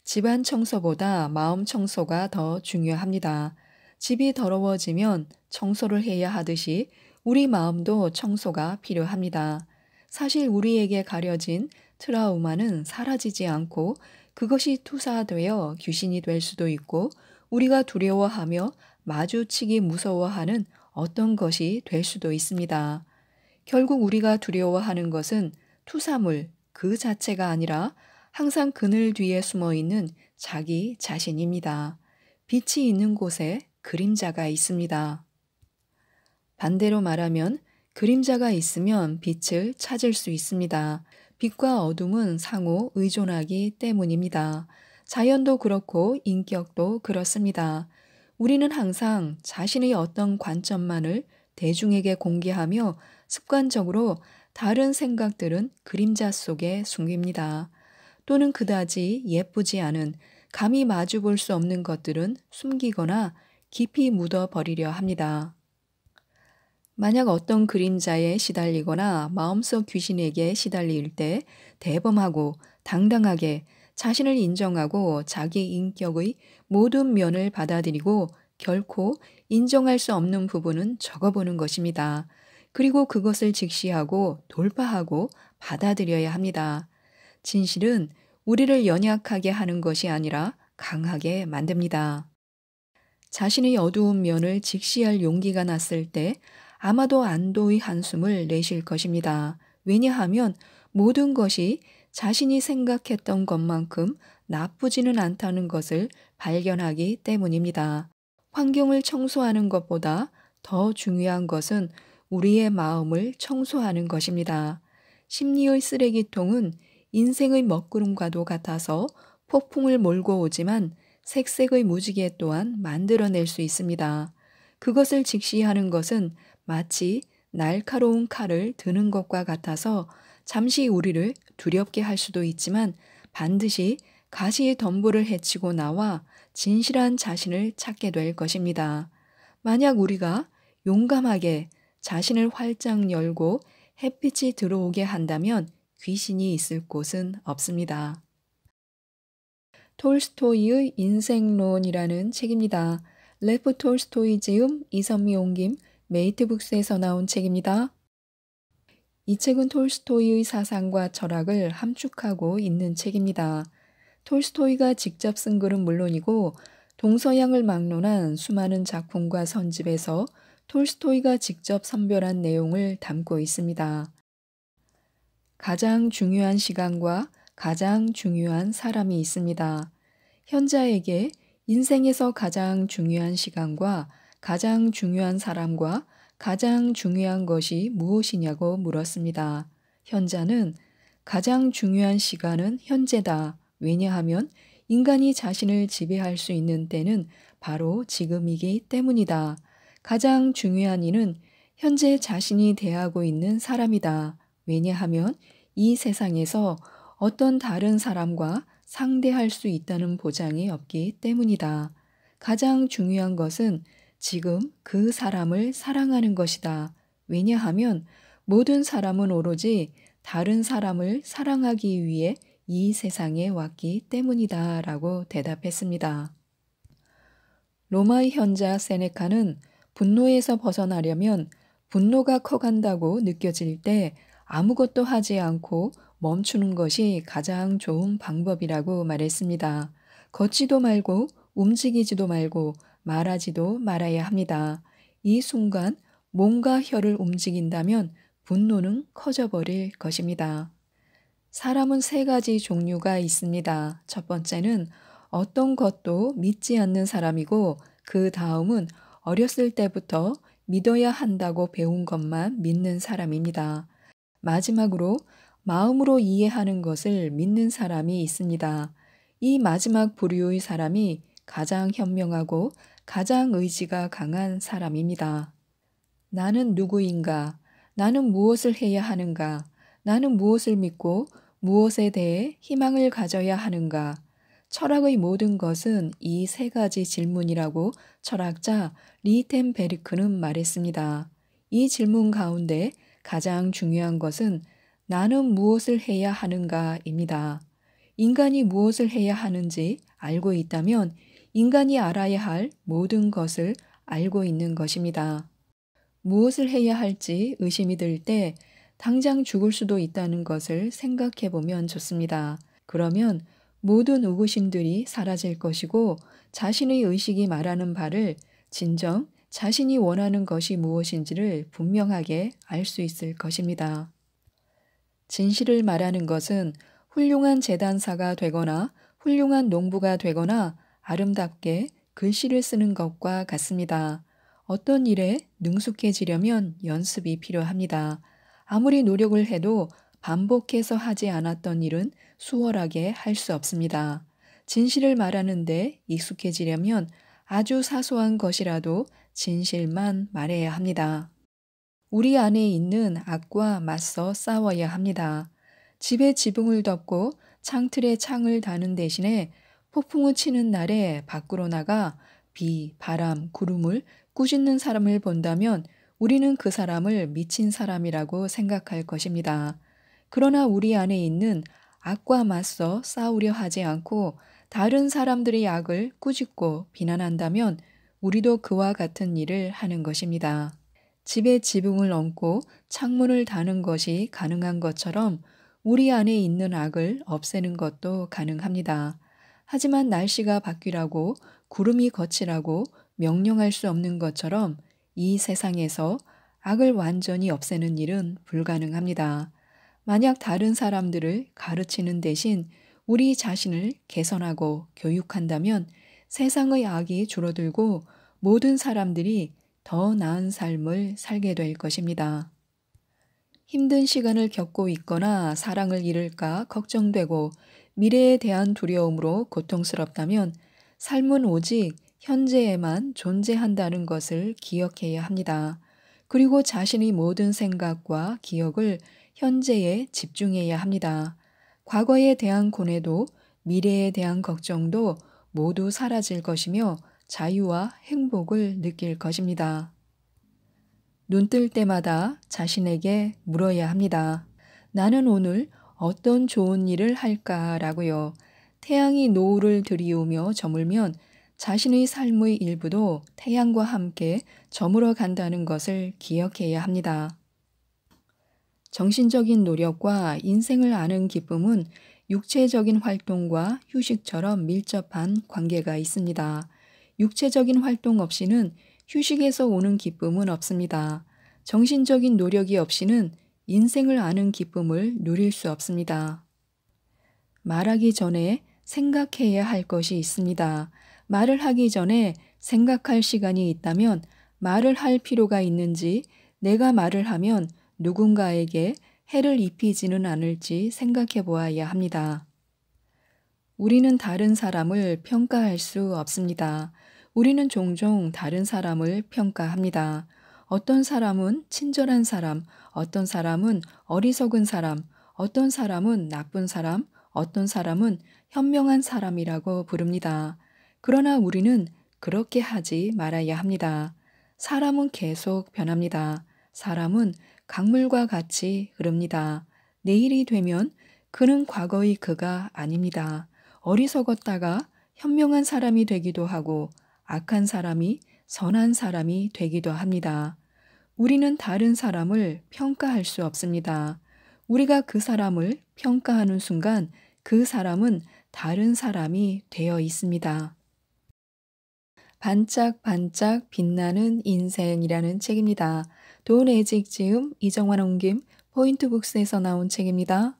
집안 청소보다 마음 청소가 더 중요합니다. 집이 더러워지면 청소를 해야 하듯이 우리 마음도 청소가 필요합니다. 사실 우리에게 가려진 트라우마는 사라지지 않고 그것이 투사되어 귀신이 될 수도 있고 우리가 두려워하며 마주치기 무서워하는 어떤 것이 될 수도 있습니다. 결국 우리가 두려워하는 것은 투사물 그 자체가 아니라 항상 그늘 뒤에 숨어 있는 자기 자신입니다. 빛이 있는 곳에 그림자가 있습니다. 반대로 말하면 그림자가 있으면 빛을 찾을 수 있습니다. 빛과 어둠은 상호 의존하기 때문입니다. 자연도 그렇고 인격도 그렇습니다. 우리는 항상 자신의 어떤 관점만을 대중에게 공개하며 습관적으로 다른 생각들은 그림자 속에 숨깁니다. 또는 그다지 예쁘지 않은 감히 마주 볼 수 없는 것들은 숨기거나 깊이 묻어 버리려 합니다. 만약 어떤 그림자에 시달리거나 마음속 귀신에게 시달릴 때 대범하고 당당하게 자신을 인정하고 자기 인격의 모든 면을 받아들이고 결코 인정할 수 없는 부분은 적어보는 것입니다. 그리고 그것을 직시하고 돌파하고 받아들여야 합니다. 진실은 우리를 연약하게 하는 것이 아니라 강하게 만듭니다. 자신의 어두운 면을 직시할 용기가 났을 때 아마도 안도의 한숨을 내쉴 것입니다. 왜냐하면 모든 것이 자신이 생각했던 것만큼 나쁘지는 않다는 것을 발견하기 때문입니다. 환경을 청소하는 것보다 더 중요한 것은 우리의 마음을 청소하는 것입니다. 심리의 쓰레기통은 인생의 먹구름과도 같아서 폭풍을 몰고 오지만 색색의 무지개 또한 만들어낼 수 있습니다. 그것을 직시하는 것은 마치 날카로운 칼을 드는 것과 같아서 잠시 우리를 두렵게 할 수도 있지만 반드시 가시의 덤불을 헤치고 나와 진실한 자신을 찾게 될 것입니다. 만약 우리가 용감하게 자신을 활짝 열고 햇빛이 들어오게 한다면 귀신이 있을 곳은 없습니다. 톨스토이의 인생론이라는 책입니다. 레프 톨스토이 지음, 이선미 옮김, 메이트북스에서 나온 책입니다. 이 책은 톨스토이의 사상과 철학을 함축하고 있는 책입니다. 톨스토이가 직접 쓴 글은 물론이고 동서양을 막론한 수많은 작품과 선집에서 톨스토이가 직접 선별한 내용을 담고 있습니다. 가장 중요한 시간과 가장 중요한 사람이 있습니다. 현자에게 인생에서 가장 중요한 시간과 가장 중요한 사람과 가장 중요한 것이 무엇이냐고 물었습니다. 현자는 가장 중요한 시간은 현재다. 왜냐하면 인간이 자신을 지배할 수 있는 때는 바로 지금이기 때문이다. 가장 중요한 이는 현재 자신이 대하고 있는 사람이다. 왜냐하면 이 세상에서 어떤 다른 사람과 상대할 수 있다는 보장이 없기 때문이다. 가장 중요한 것은 지금 그 사람을 사랑하는 것이다. 왜냐하면 모든 사람은 오로지 다른 사람을 사랑하기 위해 이 세상에 왔기 때문이다. 라고 대답했습니다. 로마의 현자 세네카는 분노에서 벗어나려면 분노가 커간다고 느껴질 때 아무것도 하지 않고 멈추는 것이 가장 좋은 방법이라고 말했습니다. 걷지도 말고 움직이지도 말고 말하지도 말아야 합니다. 이 순간 몸과 혀를 움직인다면 분노는 커져버릴 것입니다. 사람은 세 가지 종류가 있습니다. 첫 번째는 어떤 것도 믿지 않는 사람이고 그 다음은 어렸을 때부터 믿어야 한다고 배운 것만 믿는 사람입니다. 마지막으로 마음으로 이해하는 것을 믿는 사람이 있습니다. 이 마지막 부류의 사람이 가장 현명하고 가장 의지가 강한 사람입니다. 나는 누구인가? 나는 무엇을 해야 하는가? 나는 무엇을 믿고 무엇에 대해 희망을 가져야 하는가? 철학의 모든 것은 이 세 가지 질문이라고 철학자 리텐베르크는 말했습니다. 이 질문 가운데 가장 중요한 것은 나는 무엇을 해야 하는가입니다. 인간이 무엇을 해야 하는지 알고 있다면 인간이 알아야 할 모든 것을 알고 있는 것입니다. 무엇을 해야 할지 의심이 들 때 당장 죽을 수도 있다는 것을 생각해 보면 좋습니다. 그러면 모든 의구심들이 사라질 것이고 자신의 의식이 말하는 바를 진정 자신이 원하는 것이 무엇인지를 분명하게 알 수 있을 것입니다. 진실을 말하는 것은 훌륭한 재단사가 되거나 훌륭한 농부가 되거나 아름답게 글씨를 쓰는 것과 같습니다. 어떤 일에 능숙해지려면 연습이 필요합니다. 아무리 노력을 해도 반복해서 하지 않았던 일은 수월하게 할 수 없습니다. 진실을 말하는데 익숙해지려면 아주 사소한 것이라도 진실만 말해야 합니다. 우리 안에 있는 악과 맞서 싸워야 합니다. 집에 지붕을 덮고 창틀에 창을 다는 대신에 폭풍우 치는 날에 밖으로 나가 비, 바람, 구름을 꾸짖는 사람을 본다면 우리는 그 사람을 미친 사람이라고 생각할 것입니다. 그러나 우리 안에 있는 악과 맞서 싸우려 하지 않고 다른 사람들의 악을 꾸짖고 비난한다면 우리도 그와 같은 일을 하는 것입니다. 집에 지붕을 얹고 창문을 다는 것이 가능한 것처럼 우리 안에 있는 악을 없애는 것도 가능합니다. 하지만 날씨가 바뀌라고 구름이 거치라고 명령할 수 없는 것처럼 이 세상에서 악을 완전히 없애는 일은 불가능합니다. 만약 다른 사람들을 가르치는 대신 우리 자신을 개선하고 교육한다면 세상의 악이 줄어들고 모든 사람들이 더 나은 삶을 살게 될 것입니다. 힘든 시간을 겪고 있거나 사랑을 잃을까 걱정되고 미래에 대한 두려움으로 고통스럽다면 삶은 오직 현재에만 존재한다는 것을 기억해야 합니다. 그리고 자신의 모든 생각과 기억을 현재에 집중해야 합니다. 과거에 대한 고뇌도 미래에 대한 걱정도 모두 사라질 것이며 자유와 행복을 느낄 것입니다. 눈 뜰 때마다 자신에게 물어야 합니다. 나는 오늘 어떤 좋은 일을 할까라고요. 태양이 노을을 들이우며 저물면 자신의 삶의 일부도 태양과 함께 저물어 간다는 것을 기억해야 합니다. 정신적인 노력과 인생을 아는 기쁨은 육체적인 활동과 휴식처럼 밀접한 관계가 있습니다. 육체적인 활동 없이는 휴식에서 오는 기쁨은 없습니다. 정신적인 노력이 없이는 인생을 아는 기쁨을 누릴 수 없습니다. 말하기 전에 생각해야 할 것이 있습니다. 말을 하기 전에 생각할 시간이 있다면 말을 할 필요가 있는지, 내가 말을 하면 누군가에게 해를 입히지는 않을지 생각해 보아야 합니다. 우리는 다른 사람을 평가할 수 없습니다. 우리는 종종 다른 사람을 평가합니다. 어떤 사람은 친절한 사람, 어떤 사람은 어리석은 사람, 어떤 사람은 나쁜 사람, 어떤 사람은 현명한 사람이라고 부릅니다. 그러나 우리는 그렇게 하지 말아야 합니다. 사람은 계속 변합니다. 사람은 강물과 같이 흐릅니다. 내일이 되면 그는 과거의 그가 아닙니다. 어리석었다가 현명한 사람이 되기도 하고 악한 사람이 선한 사람이 되기도 합니다. 우리는 다른 사람을 평가할 수 없습니다. 우리가 그 사람을 평가하는 순간 그 사람은 다른 사람이 되어 있습니다. 반짝반짝 빛나는 인생이라는 책입니다. 돈 에직 지음 이정환 옮김 포인트북스에서 나온 책입니다.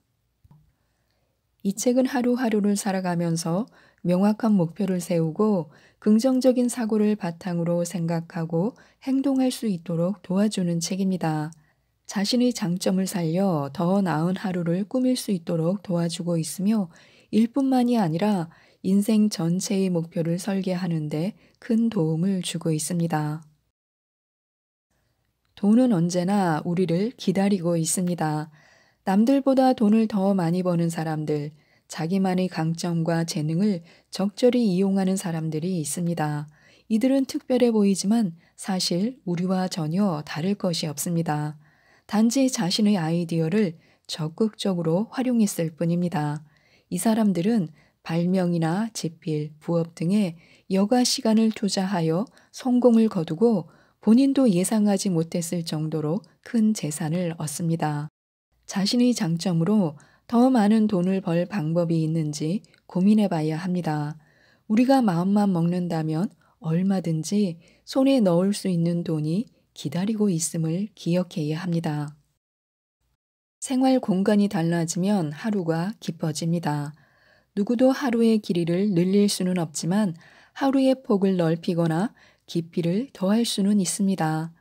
이 책은 하루하루를 살아가면서 명확한 목표를 세우고 긍정적인 사고를 바탕으로 생각하고 행동할 수 있도록 도와주는 책입니다. 자신의 장점을 살려 더 나은 하루를 꾸밀 수 있도록 도와주고 있으며 일뿐만이 아니라 인생 전체의 목표를 설계하는 데 큰 도움을 주고 있습니다. 돈은 언제나 우리를 기다리고 있습니다. 남들보다 돈을 더 많이 버는 사람들, 자기만의 강점과 재능을 적절히 이용하는 사람들이 있습니다. 이들은 특별해 보이지만 사실 우리와 전혀 다를 것이 없습니다. 단지 자신의 아이디어를 적극적으로 활용했을 뿐입니다. 이 사람들은 발명이나 집필, 부업 등에 여가 시간을 투자하여 성공을 거두고 본인도 예상하지 못했을 정도로 큰 재산을 얻습니다. 자신의 장점으로 더 많은 돈을 벌 방법이 있는지 고민해 봐야 합니다. 우리가 마음만 먹는다면 얼마든지 손에 넣을 수 있는 돈이 기다리고 있음을 기억해야 합니다. 생활 공간이 달라지면 하루가 깊어집니다. 누구도 하루의 길이를 늘릴 수는 없지만 하루의 폭을 넓히거나 깊이를 더할 수는 있습니다.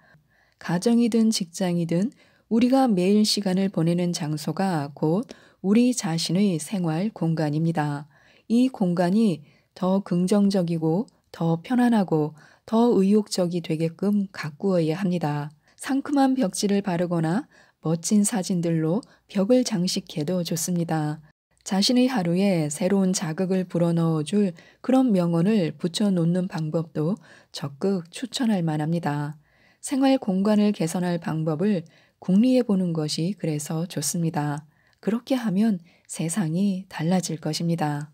가정이든 직장이든 우리가 매일 시간을 보내는 장소가 곧 우리 자신의 생활 공간입니다. 이 공간이 더 긍정적이고 더 편안하고 더 의욕적이 되게끔 가꾸어야 합니다. 상큼한 벽지를 바르거나 멋진 사진들로 벽을 장식해도 좋습니다. 자신의 하루에 새로운 자극을 불어넣어 줄 그런 명언을 붙여놓는 방법도 적극 추천할 만합니다. 생활 공간을 개선할 방법을 궁리해 보는 것이 그래서 좋습니다. 그렇게 하면 세상이 달라질 것입니다.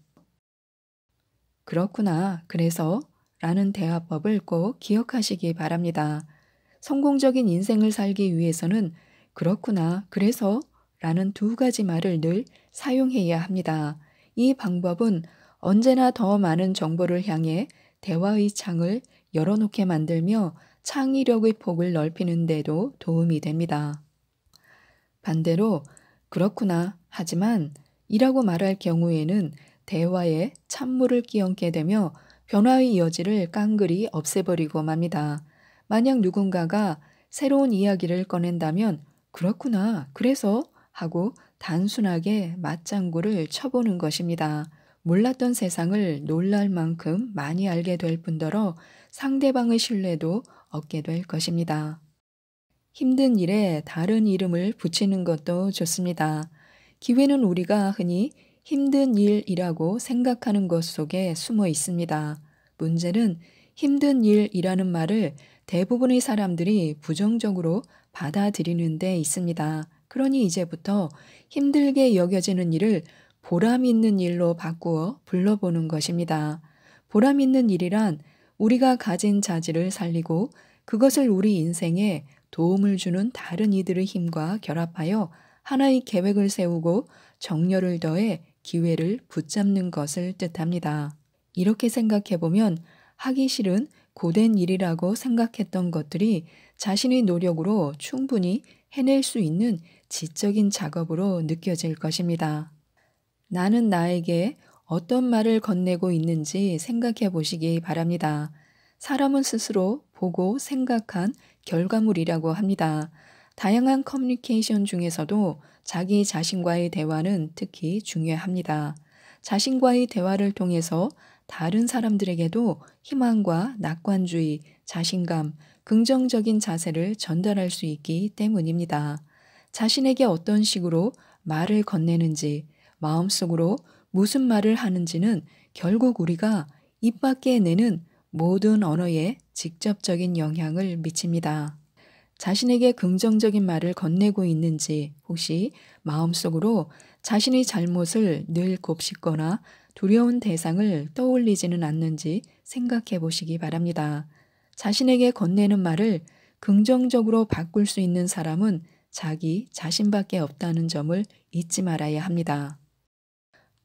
그렇구나. 그래서 라는 대화법을 꼭 기억하시기 바랍니다. 성공적인 인생을 살기 위해서는 그렇구나. 그래서 라는 두 가지 말을 늘 사용해야 합니다. 이 방법은 언제나 더 많은 정보를 향해 대화의 창을 열어놓게 만들며 창의력의 폭을 넓히는 데도 도움이 됩니다. 반대로 그렇구나 하지만 이라고 말할 경우에는 대화에 찬물을 끼얹게 되며 변화의 여지를 깡그리 없애버리고 맙니다. 만약 누군가가 새로운 이야기를 꺼낸다면 그렇구나, 그래서 하고 단순하게 맞장구를 쳐보는 것입니다. 몰랐던 세상을 놀랄 만큼 많이 알게 될 뿐더러 상대방의 신뢰도 얻게 될 것입니다. 힘든 일에 다른 이름을 붙이는 것도 좋습니다. 기회는 우리가 흔히 힘든 일이라고 생각하는 것 속에 숨어 있습니다. 문제는 힘든 일이라는 말을 대부분의 사람들이 부정적으로 받아들이는 데 있습니다. 그러니 이제부터 힘들게 여겨지는 일을 보람 있는 일로 바꾸어 불러보는 것입니다. 보람 있는 일이란 우리가 가진 자질을 살리고 그것을 우리 인생에 도움을 주는 다른 이들의 힘과 결합하여 하나의 계획을 세우고 정열을 더해 기회를 붙잡는 것을 뜻합니다. 이렇게 생각해 보면 하기 싫은 고된 일이라고 생각했던 것들이 자신의 노력으로 충분히 해낼 수 있는 지적인 작업으로 느껴질 것입니다. 나는 나에게 어떤 말을 건네고 있는지 생각해 보시기 바랍니다. 사람은 스스로 보고 생각한 결과물이라고 합니다. 다양한 커뮤니케이션 중에서도 자기 자신과의 대화는 특히 중요합니다. 자신과의 대화를 통해서 다른 사람들에게도 희망과 낙관주의, 자신감, 긍정적인 자세를 전달할 수 있기 때문입니다. 자신에게 어떤 식으로 말을 건네는지, 마음속으로 무슨 말을 하는지는 결국 우리가 입 밖에 내는 모든 언어에 직접적인 영향을 미칩니다. 자신에게 긍정적인 말을 건네고 있는지, 혹시 마음속으로 자신의 잘못을 늘 곱씹거나 두려운 대상을 떠올리지는 않는지 생각해 보시기 바랍니다. 자신에게 건네는 말을 긍정적으로 바꿀 수 있는 사람은 자기 자신밖에 없다는 점을 잊지 말아야 합니다.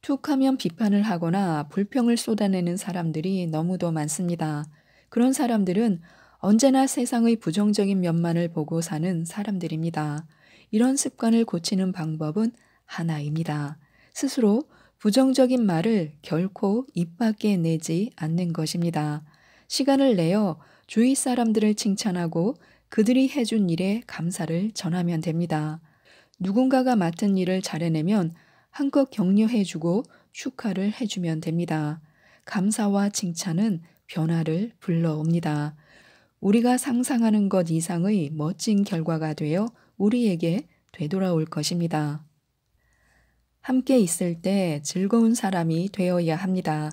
툭 하면 비판을 하거나 불평을 쏟아내는 사람들이 너무도 많습니다. 그런 사람들은 언제나 세상의 부정적인 면만을 보고 사는 사람들입니다. 이런 습관을 고치는 방법은 하나입니다. 스스로 부정적인 말을 결코 입 밖에 내지 않는 것입니다. 시간을 내어 주위 사람들을 칭찬하고 그들이 해준 일에 감사를 전하면 됩니다. 누군가가 맡은 일을 잘해내면 한껏 격려해주고 축하를 해주면 됩니다. 감사와 칭찬은 변화를 불러옵니다. 우리가 상상하는 것 이상의 멋진 결과가 되어 우리에게 되돌아올 것입니다. 함께 있을 때 즐거운 사람이 되어야 합니다.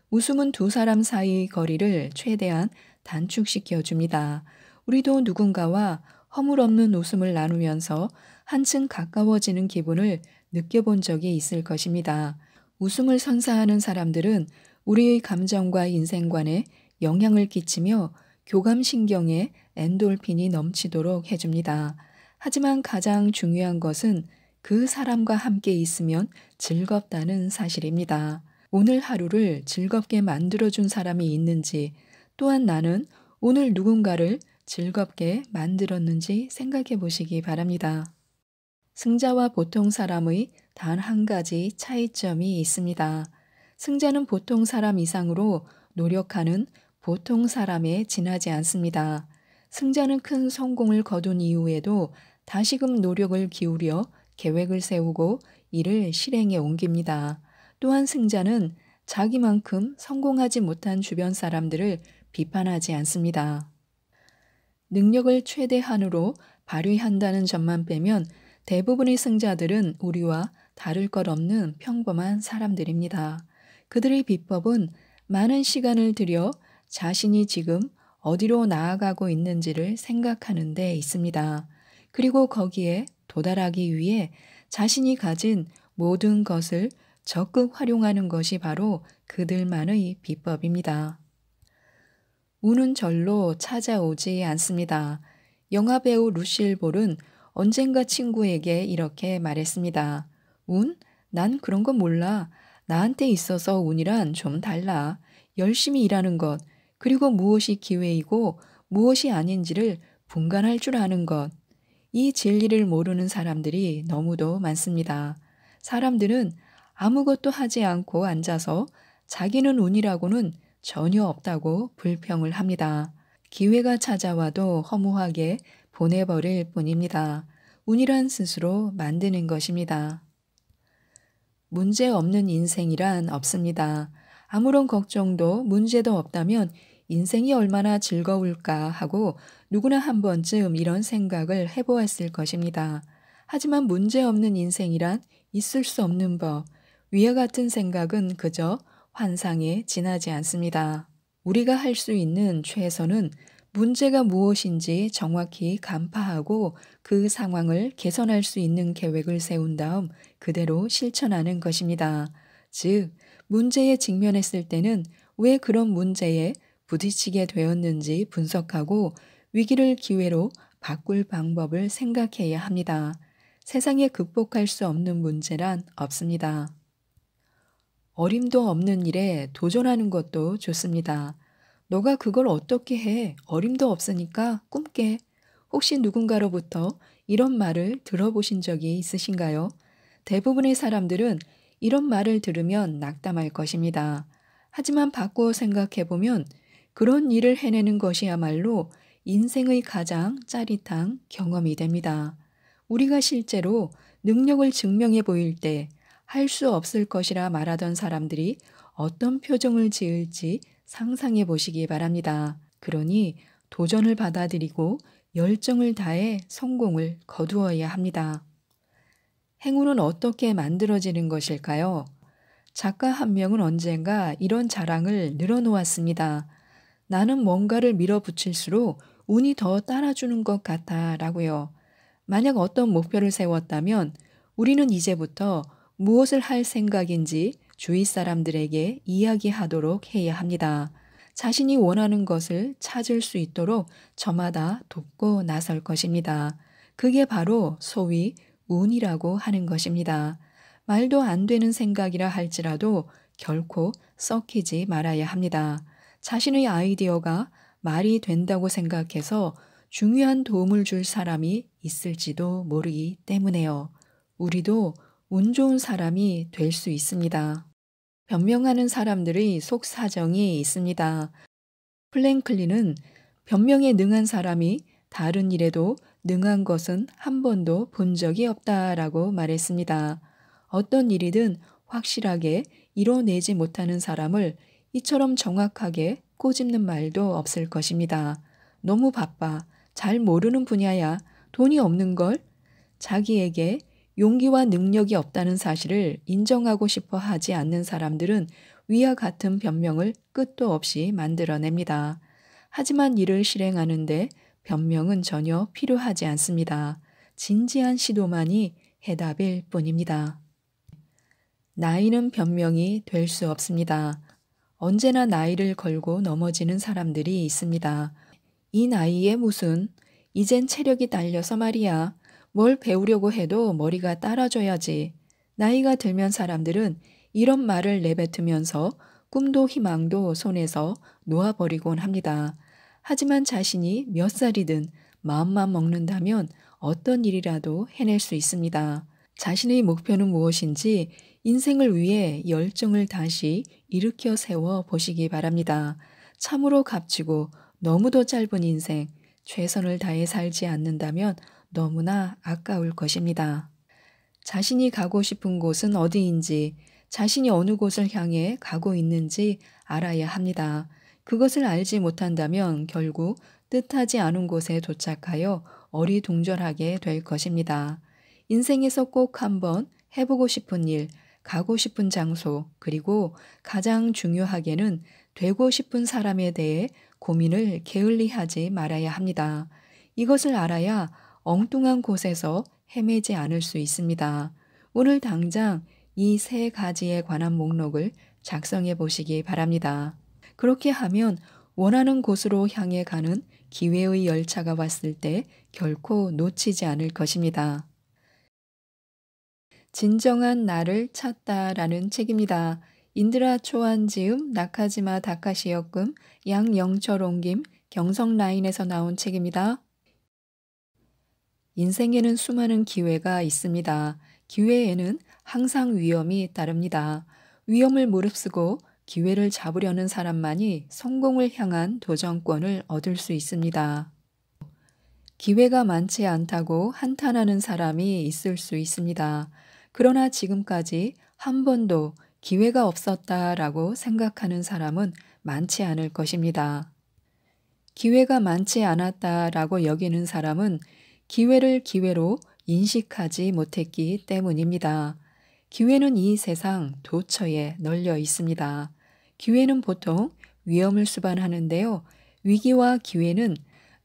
웃음은 두 사람 사이의 거리를 최대한 단축시켜 줍니다. 우리도 누군가와 허물없는 웃음을 나누면서 한층 가까워지는 기분을 느껴본 적이 있을 것입니다. 웃음을 선사하는 사람들은 우리의 감정과 인생관에 영향을 끼치며 교감신경에 엔돌핀이 넘치도록 해줍니다. 하지만 가장 중요한 것은 그 사람과 함께 있으면 즐겁다는 사실입니다. 오늘 하루를 즐겁게 만들어준 사람이 있는지, 또한 나는 오늘 누군가를 즐겁게 만들었는지 생각해 보시기 바랍니다. 승자와 보통 사람의 단 한 가지 차이점이 있습니다. 승자는 보통 사람 이상으로 노력하는 보통 사람에 지나지 않습니다. 승자는 큰 성공을 거둔 이후에도 다시금 노력을 기울여 계획을 세우고 이를 실행에 옮깁니다. 또한 승자는 자기만큼 성공하지 못한 주변 사람들을 비판하지 않습니다. 능력을 최대한으로 발휘한다는 점만 빼면 대부분의 승자들은 우리와 다를 것 없는 평범한 사람들입니다. 그들의 비법은 많은 시간을 들여 자신이 지금 어디로 나아가고 있는지를 생각하는 데 있습니다. 그리고 거기에 도달하기 위해 자신이 가진 모든 것을 적극 활용하는 것이 바로 그들만의 비법입니다. 운은 절로 찾아오지 않습니다. 영화배우 루실 볼은 언젠가 친구에게 이렇게 말했습니다. 운? 난 그런 거 몰라. 나한테 있어서 운이란 좀 달라. 열심히 일하는 것, 그리고 무엇이 기회이고 무엇이 아닌지를 분간할 줄 아는 것. 이 진리를 모르는 사람들이 너무도 많습니다. 사람들은 아무것도 하지 않고 앉아서 자기는 운이라고는 전혀 없다고 불평을 합니다. 기회가 찾아와도 허무하게 보내버릴 뿐입니다. 운이란 스스로 만드는 것입니다. 문제 없는 인생이란 없습니다. 아무런 걱정도 문제도 없다면 인생이 얼마나 즐거울까 하고 누구나 한 번쯤 이런 생각을 해보았을 것입니다. 하지만 문제 없는 인생이란 있을 수 없는 법. 위와 같은 생각은 그저 환상에 지나지 않습니다. 우리가 할 수 있는 최선은 문제가 무엇인지 정확히 간파하고 그 상황을 개선할 수 있는 계획을 세운 다음 그대로 실천하는 것입니다. 즉, 문제에 직면했을 때는 왜 그런 문제에 부딪히게 되었는지 분석하고 위기를 기회로 바꿀 방법을 생각해야 합니다. 세상에 극복할 수 없는 문제란 없습니다. 어림도 없는 일에 도전하는 것도 좋습니다. 너가 그걸 어떻게 해? 어림도 없으니까 꿈깨. 혹시 누군가로부터 이런 말을 들어보신 적이 있으신가요? 대부분의 사람들은 이런 말을 들으면 낙담할 것입니다. 하지만 바꾸어 생각해보면 그런 일을 해내는 것이야말로 인생의 가장 짜릿한 경험이 됩니다. 우리가 실제로 능력을 증명해 보일 때 할 수 없을 것이라 말하던 사람들이 어떤 표정을 지을지 상상해 보시기 바랍니다. 그러니 도전을 받아들이고 열정을 다해 성공을 거두어야 합니다. 행운은 어떻게 만들어지는 것일까요? 작가 한 명은 언젠가 이런 자랑을 늘어놓았습니다. 나는 뭔가를 밀어붙일수록 운이 더 따라주는 것 같아 라고요. 만약 어떤 목표를 세웠다면 우리는 이제부터 무엇을 할 생각인지 주위 사람들에게 이야기하도록 해야 합니다. 자신이 원하는 것을 찾을 수 있도록 저마다 돕고 나설 것입니다. 그게 바로 소위 운이라고 하는 것입니다. 말도 안 되는 생각이라 할지라도 결코 썩히지 말아야 합니다. 자신의 아이디어가 말이 된다고 생각해서 중요한 도움을 줄 사람이 있을지도 모르기 때문에요. 우리도 운 좋은 사람이 될 수 있습니다. 변명하는 사람들의 속사정이 있습니다. 플랭클린은 변명에 능한 사람이 다른 일에도 능한 것은 한 번도 본 적이 없다라고 말했습니다. 어떤 일이든 확실하게 이뤄내지 못하는 사람을 이처럼 정확하게 꼬집는 말도 없을 것입니다. 너무 바빠. 잘 모르는 분야야. 돈이 없는 걸? 자기에게 용기와 능력이 없다는 사실을 인정하고 싶어 하지 않는 사람들은 위와 같은 변명을 끝도 없이 만들어냅니다. 하지만 이를 실행하는데 변명은 전혀 필요하지 않습니다. 진지한 시도만이 해답일 뿐입니다. 나이는 변명이 될 수 없습니다. 언제나 나이를 걸고 넘어지는 사람들이 있습니다. 이 나이에 무슨, 이젠 체력이 딸려서 말이야. 뭘 배우려고 해도 머리가 따라줘야지. 나이가 들면 사람들은 이런 말을 내뱉으면서 꿈도 희망도 손에서 놓아버리곤 합니다. 하지만 자신이 몇 살이든 마음만 먹는다면 어떤 일이라도 해낼 수 있습니다. 자신의 목표는 무엇인지 인생을 위해 열정을 다시 일으켜 세워 보시기 바랍니다. 참으로 값지고 너무도 짧은 인생, 최선을 다해 살지 않는다면 너무나 아까울 것입니다. 자신이 가고 싶은 곳은 어디인지, 자신이 어느 곳을 향해 가고 있는지 알아야 합니다. 그것을 알지 못한다면 결국 뜻하지 않은 곳에 도착하여 어리둥절하게 될 것입니다. 인생에서 꼭 한번 해보고 싶은 일, 가고 싶은 장소, 그리고 가장 중요하게는 되고 싶은 사람에 대해 고민을 게을리하지 말아야 합니다. 이것을 알아야 엉뚱한 곳에서 헤매지 않을 수 있습니다. 오늘 당장 이 세 가지에 관한 목록을 작성해 보시기 바랍니다. 그렇게 하면 원하는 곳으로 향해 가는 기회의 열차가 왔을 때 결코 놓치지 않을 것입니다. 진정한 나를 찾다라는 책입니다. 인드라 초안 지음, 나카지마 다카시 역금, 양영철 옮김, 경성라인에서 나온 책입니다. 인생에는 수많은 기회가 있습니다. 기회에는 항상 위험이 따릅니다. 위험을 무릅쓰고 기회를 잡으려는 사람만이 성공을 향한 도전권을 얻을 수 있습니다. 기회가 많지 않다고 한탄하는 사람이 있을 수 있습니다. 그러나 지금까지 한 번도 기회가 없었다라고 생각하는 사람은 많지 않을 것입니다. 기회가 많지 않았다라고 여기는 사람은 기회를 기회로 인식하지 못했기 때문입니다. 기회는 이 세상 도처에 널려 있습니다. 기회는 보통 위험을 수반하는데요. 위기와 기회는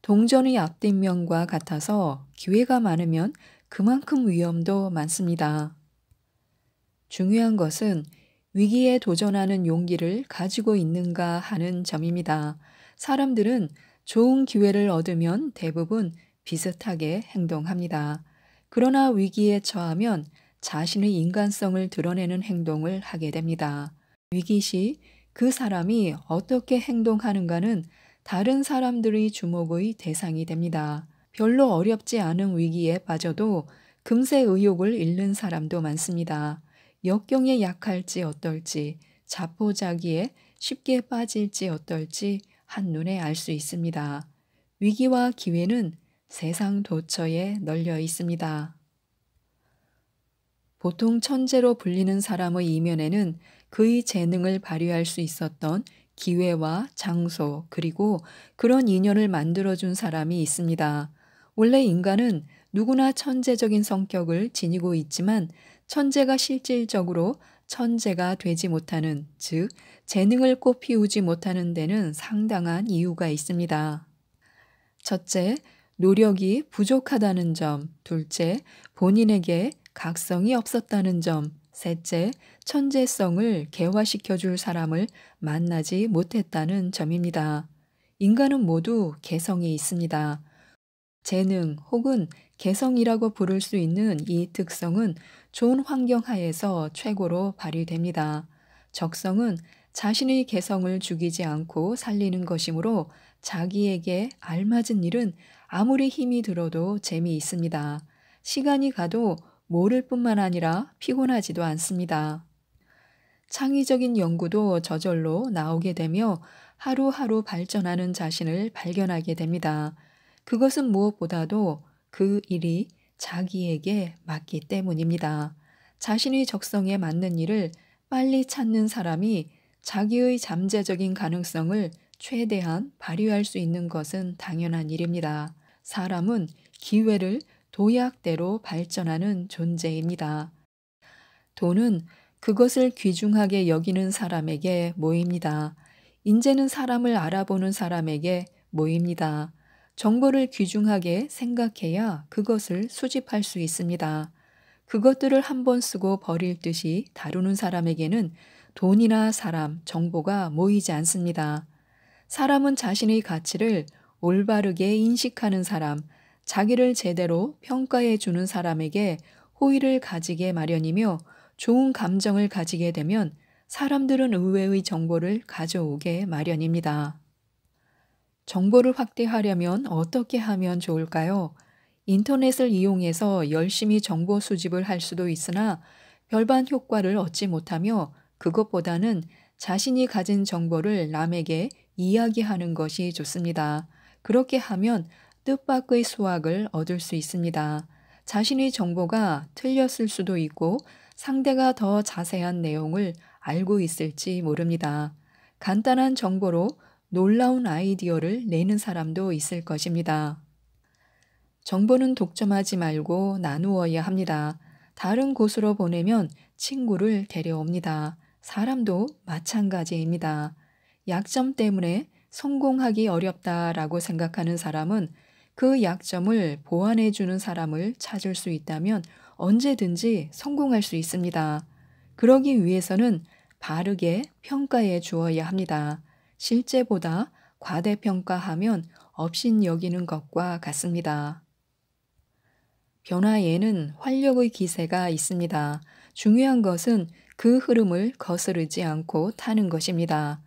동전의 앞뒷면과 같아서 기회가 많으면 그만큼 위험도 많습니다. 중요한 것은 위기에 도전하는 용기를 가지고 있는가 하는 점입니다. 사람들은 좋은 기회를 얻으면 대부분 비슷하게 행동합니다. 그러나 위기에 처하면 자신의 인간성을 드러내는 행동을 하게 됩니다. 위기 시 그 사람이 어떻게 행동하는가는 다른 사람들의 주목의 대상이 됩니다. 별로 어렵지 않은 위기에 빠져도 금세 의욕을 잃는 사람도 많습니다. 역경에 약할지 어떨지, 자포자기에 쉽게 빠질지 어떨지 한눈에 알 수 있습니다. 위기와 기회는 세상 도처에 널려 있습니다. 보통 천재로 불리는 사람의 이면에는 그의 재능을 발휘할 수 있었던 기회와 장소, 그리고 그런 인연을 만들어준 사람이 있습니다. 원래 인간은 누구나 천재적인 성격을 지니고 있지만 천재가 실질적으로 천재가 되지 못하는, 즉, 재능을 꽃피우지 못하는 데는 상당한 이유가 있습니다. 첫째, 노력이 부족하다는 점. 둘째, 본인에게 각성이 없었다는 점. 셋째, 천재성을 개화시켜 줄 사람을 만나지 못했다는 점입니다. 인간은 모두 개성이 있습니다. 재능 혹은 개성이라고 부를 수 있는 이 특성은 좋은 환경 하에서 최고로 발휘됩니다. 적성은 자신의 개성을 죽이지 않고 살리는 것이므로 자기에게 알맞은 일은 아무리 힘이 들어도 재미있습니다. 시간이 가도 모를 뿐만 아니라 피곤하지도 않습니다. 창의적인 연구도 저절로 나오게 되며 하루하루 발전하는 자신을 발견하게 됩니다. 그것은 무엇보다도 그 일이 자기에게 맞기 때문입니다. 자신의 적성에 맞는 일을 빨리 찾는 사람이 자기의 잠재적인 가능성을 최대한 발휘할 수 있는 것은 당연한 일입니다. 사람은 기회를 도약대로 발전하는 존재입니다. 돈은 그것을 귀중하게 여기는 사람에게 모입니다. 인재는 사람을 알아보는 사람에게 모입니다. 정보를 귀중하게 생각해야 그것을 수집할 수 있습니다. 그것들을 한 번 쓰고 버릴 듯이 다루는 사람에게는 돈이나 사람, 정보가 모이지 않습니다. 사람은 자신의 가치를 올바르게 인식하는 사람, 자기를 제대로 평가해 주는 사람에게 호의를 가지게 마련이며 좋은 감정을 가지게 되면 사람들은 의외의 정보를 가져오게 마련입니다. 정보를 확대하려면 어떻게 하면 좋을까요? 인터넷을 이용해서 열심히 정보 수집을 할 수도 있으나 별반 효과를 얻지 못하며 그것보다는 자신이 가진 정보를 남에게 이야기하는 것이 좋습니다. 그렇게 하면 뜻밖의 수확을 얻을 수 있습니다. 자신의 정보가 틀렸을 수도 있고 상대가 더 자세한 내용을 알고 있을지 모릅니다. 간단한 정보로 놀라운 아이디어를 내는 사람도 있을 것입니다. 정보는 독점하지 말고 나누어야 합니다. 다른 곳으로 보내면 친구를 데려옵니다. 사람도 마찬가지입니다. 약점 때문에 성공하기 어렵다라고 생각하는 사람은 그 약점을 보완해 주는 사람을 찾을 수 있다면 언제든지 성공할 수 있습니다. 그러기 위해서는 바르게 평가해 주어야 합니다. 실제보다 과대평가하면 업신여기는 것과 같습니다. 변화에는 활력의 기세가 있습니다. 중요한 것은 그 흐름을 거스르지 않고 타는 것입니다.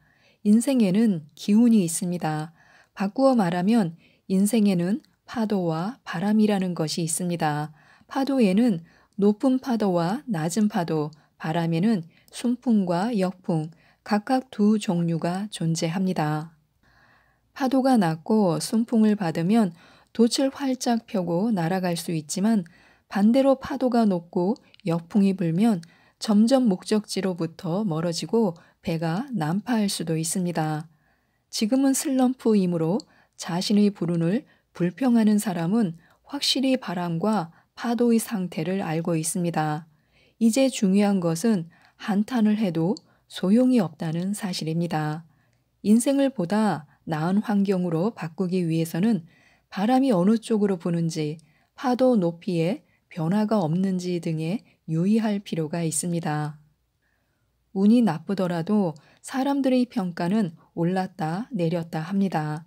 인생에는 기운이 있습니다. 바꾸어 말하면 인생에는 파도와 바람이라는 것이 있습니다. 파도에는 높은 파도와 낮은 파도, 바람에는 순풍과 역풍, 각각 두 종류가 존재합니다. 파도가 낮고 순풍을 받으면 돛을 활짝 펴고 날아갈 수 있지만 반대로 파도가 높고 역풍이 불면 점점 목적지로부터 멀어지고 배가 난파할 수도 있습니다. 지금은 슬럼프이므로 자신의 불운을 불평하는 사람은 확실히 바람과 파도의 상태를 알고 있습니다. 이제 중요한 것은 한탄을 해도 소용이 없다는 사실입니다. 인생을 보다 나은 환경으로 바꾸기 위해서는 바람이 어느 쪽으로 부는지, 파도 높이에 변화가 없는지 등에 유의할 필요가 있습니다. 운이 나쁘더라도 사람들의 평가는 올랐다 내렸다 합니다.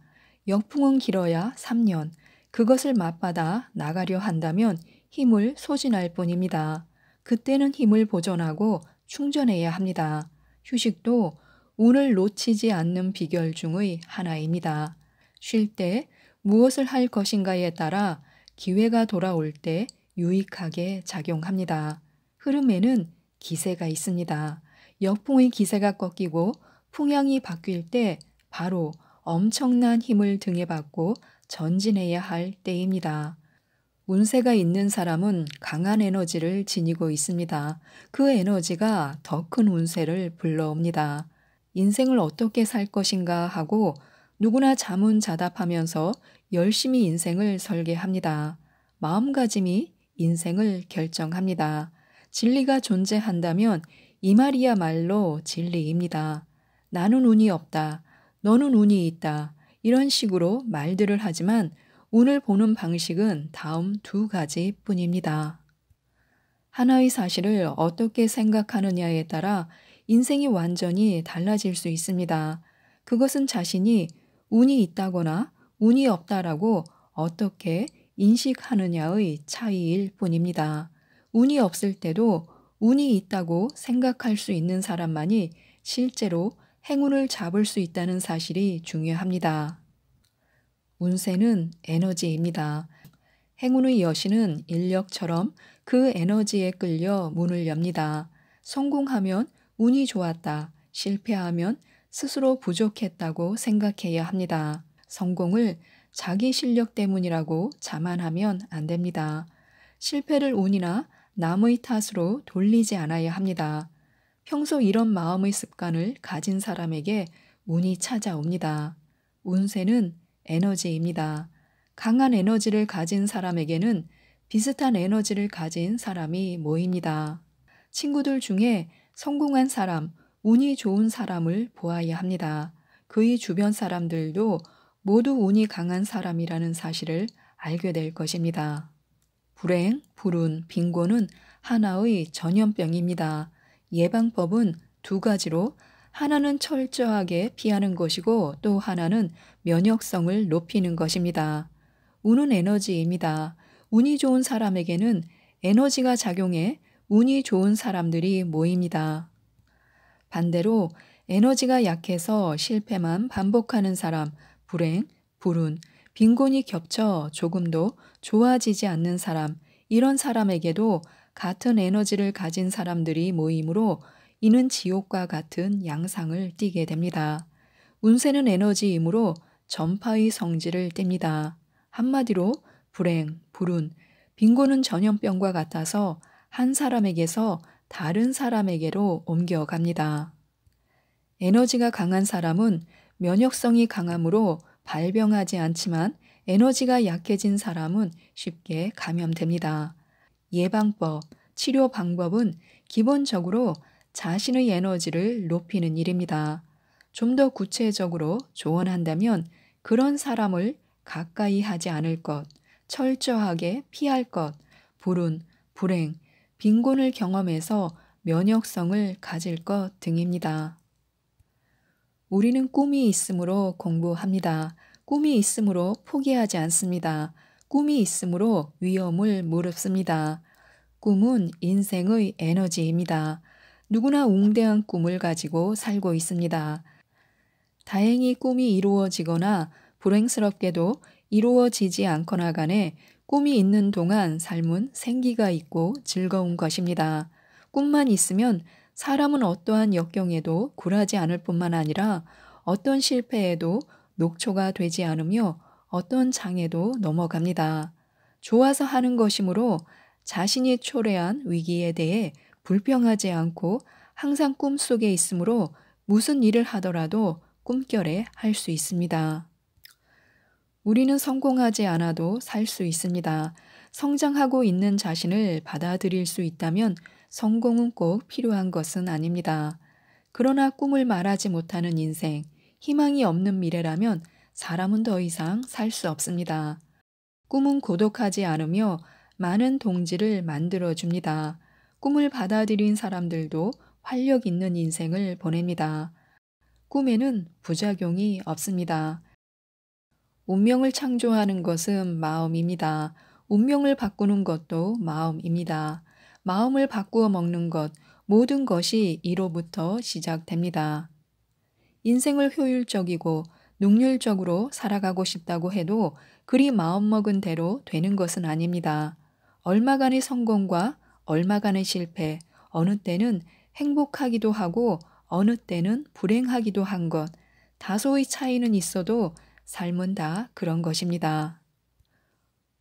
역풍은 길어야 3년, 그것을 맞받아 나가려 한다면 힘을 소진할 뿐입니다. 그때는 힘을 보존하고 충전해야 합니다. 휴식도 운을 놓치지 않는 비결 중의 하나입니다. 쉴 때 무엇을 할 것인가에 따라 기회가 돌아올 때 유익하게 작용합니다. 흐름에는 기세가 있습니다. 역풍의 기세가 꺾이고 풍향이 바뀔 때 바로 엄청난 힘을 등에 받고 전진해야 할 때입니다. 운세가 있는 사람은 강한 에너지를 지니고 있습니다. 그 에너지가 더 큰 운세를 불러옵니다. 인생을 어떻게 살 것인가 하고 누구나 자문자답하면서 열심히 인생을 설계합니다. 마음가짐이 인생을 결정합니다. 진리가 존재한다면 이 말이야말로 진리입니다. 나는 운이 없다. 너는 운이 있다. 이런 식으로 말들을 하지만 운을 보는 방식은 다음 두 가지 뿐입니다. 하나의 사실을 어떻게 생각하느냐에 따라 인생이 완전히 달라질 수 있습니다. 그것은 자신이 운이 있다거나 운이 없다라고 어떻게 인식하느냐의 차이일 뿐입니다. 운이 없을 때도 운이 있다고 생각할 수 있는 사람만이 실제로 행운을 잡을 수 있다는 사실이 중요합니다. 운세는 에너지입니다. 행운의 여신은 인력처럼 그 에너지에 끌려 문을 엽니다. 성공하면 운이 좋았다. 실패하면 스스로 부족했다고 생각해야 합니다. 성공을 자기 실력 때문이라고 자만하면 안 됩니다. 실패를 운이나 남의 탓으로 돌리지 않아야 합니다. 평소 이런 마음의 습관을 가진 사람에게 운이 찾아옵니다. 운세는 에너지입니다. 강한 에너지를 가진 사람에게는 비슷한 에너지를 가진 사람이 모입니다. 친구들 중에 성공한 사람, 운이 좋은 사람을 보아야 합니다. 그의 주변 사람들도 모두 운이 강한 사람이라는 사실을 알게 될 것입니다. 불행, 불운, 빈곤은 하나의 전염병입니다. 예방법은 두 가지로 하나는 철저하게 피하는 것이고 또 하나는 면역성을 높이는 것입니다. 운은 에너지입니다. 운이 좋은 사람에게는 에너지가 작용해 운이 좋은 사람들이 모입니다. 반대로 에너지가 약해서 실패만 반복하는 사람, 불행, 불운, 빈곤이 겹쳐 조금도 좋아지지 않는 사람, 이런 사람에게도 같은 에너지를 가진 사람들이 모이므로 이는 지옥과 같은 양상을 띠게 됩니다. 운세는 에너지이므로 전파의 성질을 띱니다. 한마디로 불행, 불운, 빈곤은 전염병과 같아서 한 사람에게서 다른 사람에게로 옮겨갑니다. 에너지가 강한 사람은 면역성이 강하므로 발병하지 않지만 에너지가 약해진 사람은 쉽게 감염됩니다. 예방법, 치료 방법은 기본적으로 자신의 에너지를 높이는 일입니다. 좀 더 구체적으로 조언한다면 그런 사람을 가까이 하지 않을 것, 철저하게 피할 것, 불운, 불행, 빈곤을 경험해서 면역성을 가질 것 등입니다. 우리는 꿈이 있으므로 공부합니다. 꿈이 있으므로 포기하지 않습니다. 꿈이 있으므로 위험을 무릅씁니다. 꿈은 인생의 에너지입니다. 누구나 웅대한 꿈을 가지고 살고 있습니다. 다행히 꿈이 이루어지거나 불행스럽게도 이루어지지 않거나 간에 꿈이 있는 동안 삶은 생기가 있고 즐거운 것입니다. 꿈만 있으면 사람은 어떠한 역경에도 굴하지 않을 뿐만 아니라 어떤 실패에도 녹초가 되지 않으며 어떤 장애도 넘어갑니다. 좋아서 하는 것이므로 자신이 초래한 위기에 대해 불평하지 않고 항상 꿈속에 있으므로 무슨 일을 하더라도 꿈결에 할 수 있습니다. 우리는 성공하지 않아도 살 수 있습니다. 성장하고 있는 자신을 받아들일 수 있다면 성공은 꼭 필요한 것은 아닙니다. 그러나 꿈을 말하지 못하는 인생, 희망이 없는 미래라면 사람은 더 이상 살 수 없습니다. 꿈은 고독하지 않으며 많은 동지를 만들어줍니다. 꿈을 받아들인 사람들도 활력 있는 인생을 보냅니다. 꿈에는 부작용이 없습니다. 운명을 창조하는 것은 마음입니다. 운명을 바꾸는 것도 마음입니다. 마음을 바꾸어 먹는 것, 모든 것이 이로부터 시작됩니다. 인생을 효율적이고 능률적으로 살아가고 싶다고 해도 그리 마음먹은 대로 되는 것은 아닙니다. 얼마간의 성공과 얼마간의 실패, 어느 때는 행복하기도 하고 어느 때는 불행하기도 한 것, 다소의 차이는 있어도 삶은 다 그런 것입니다.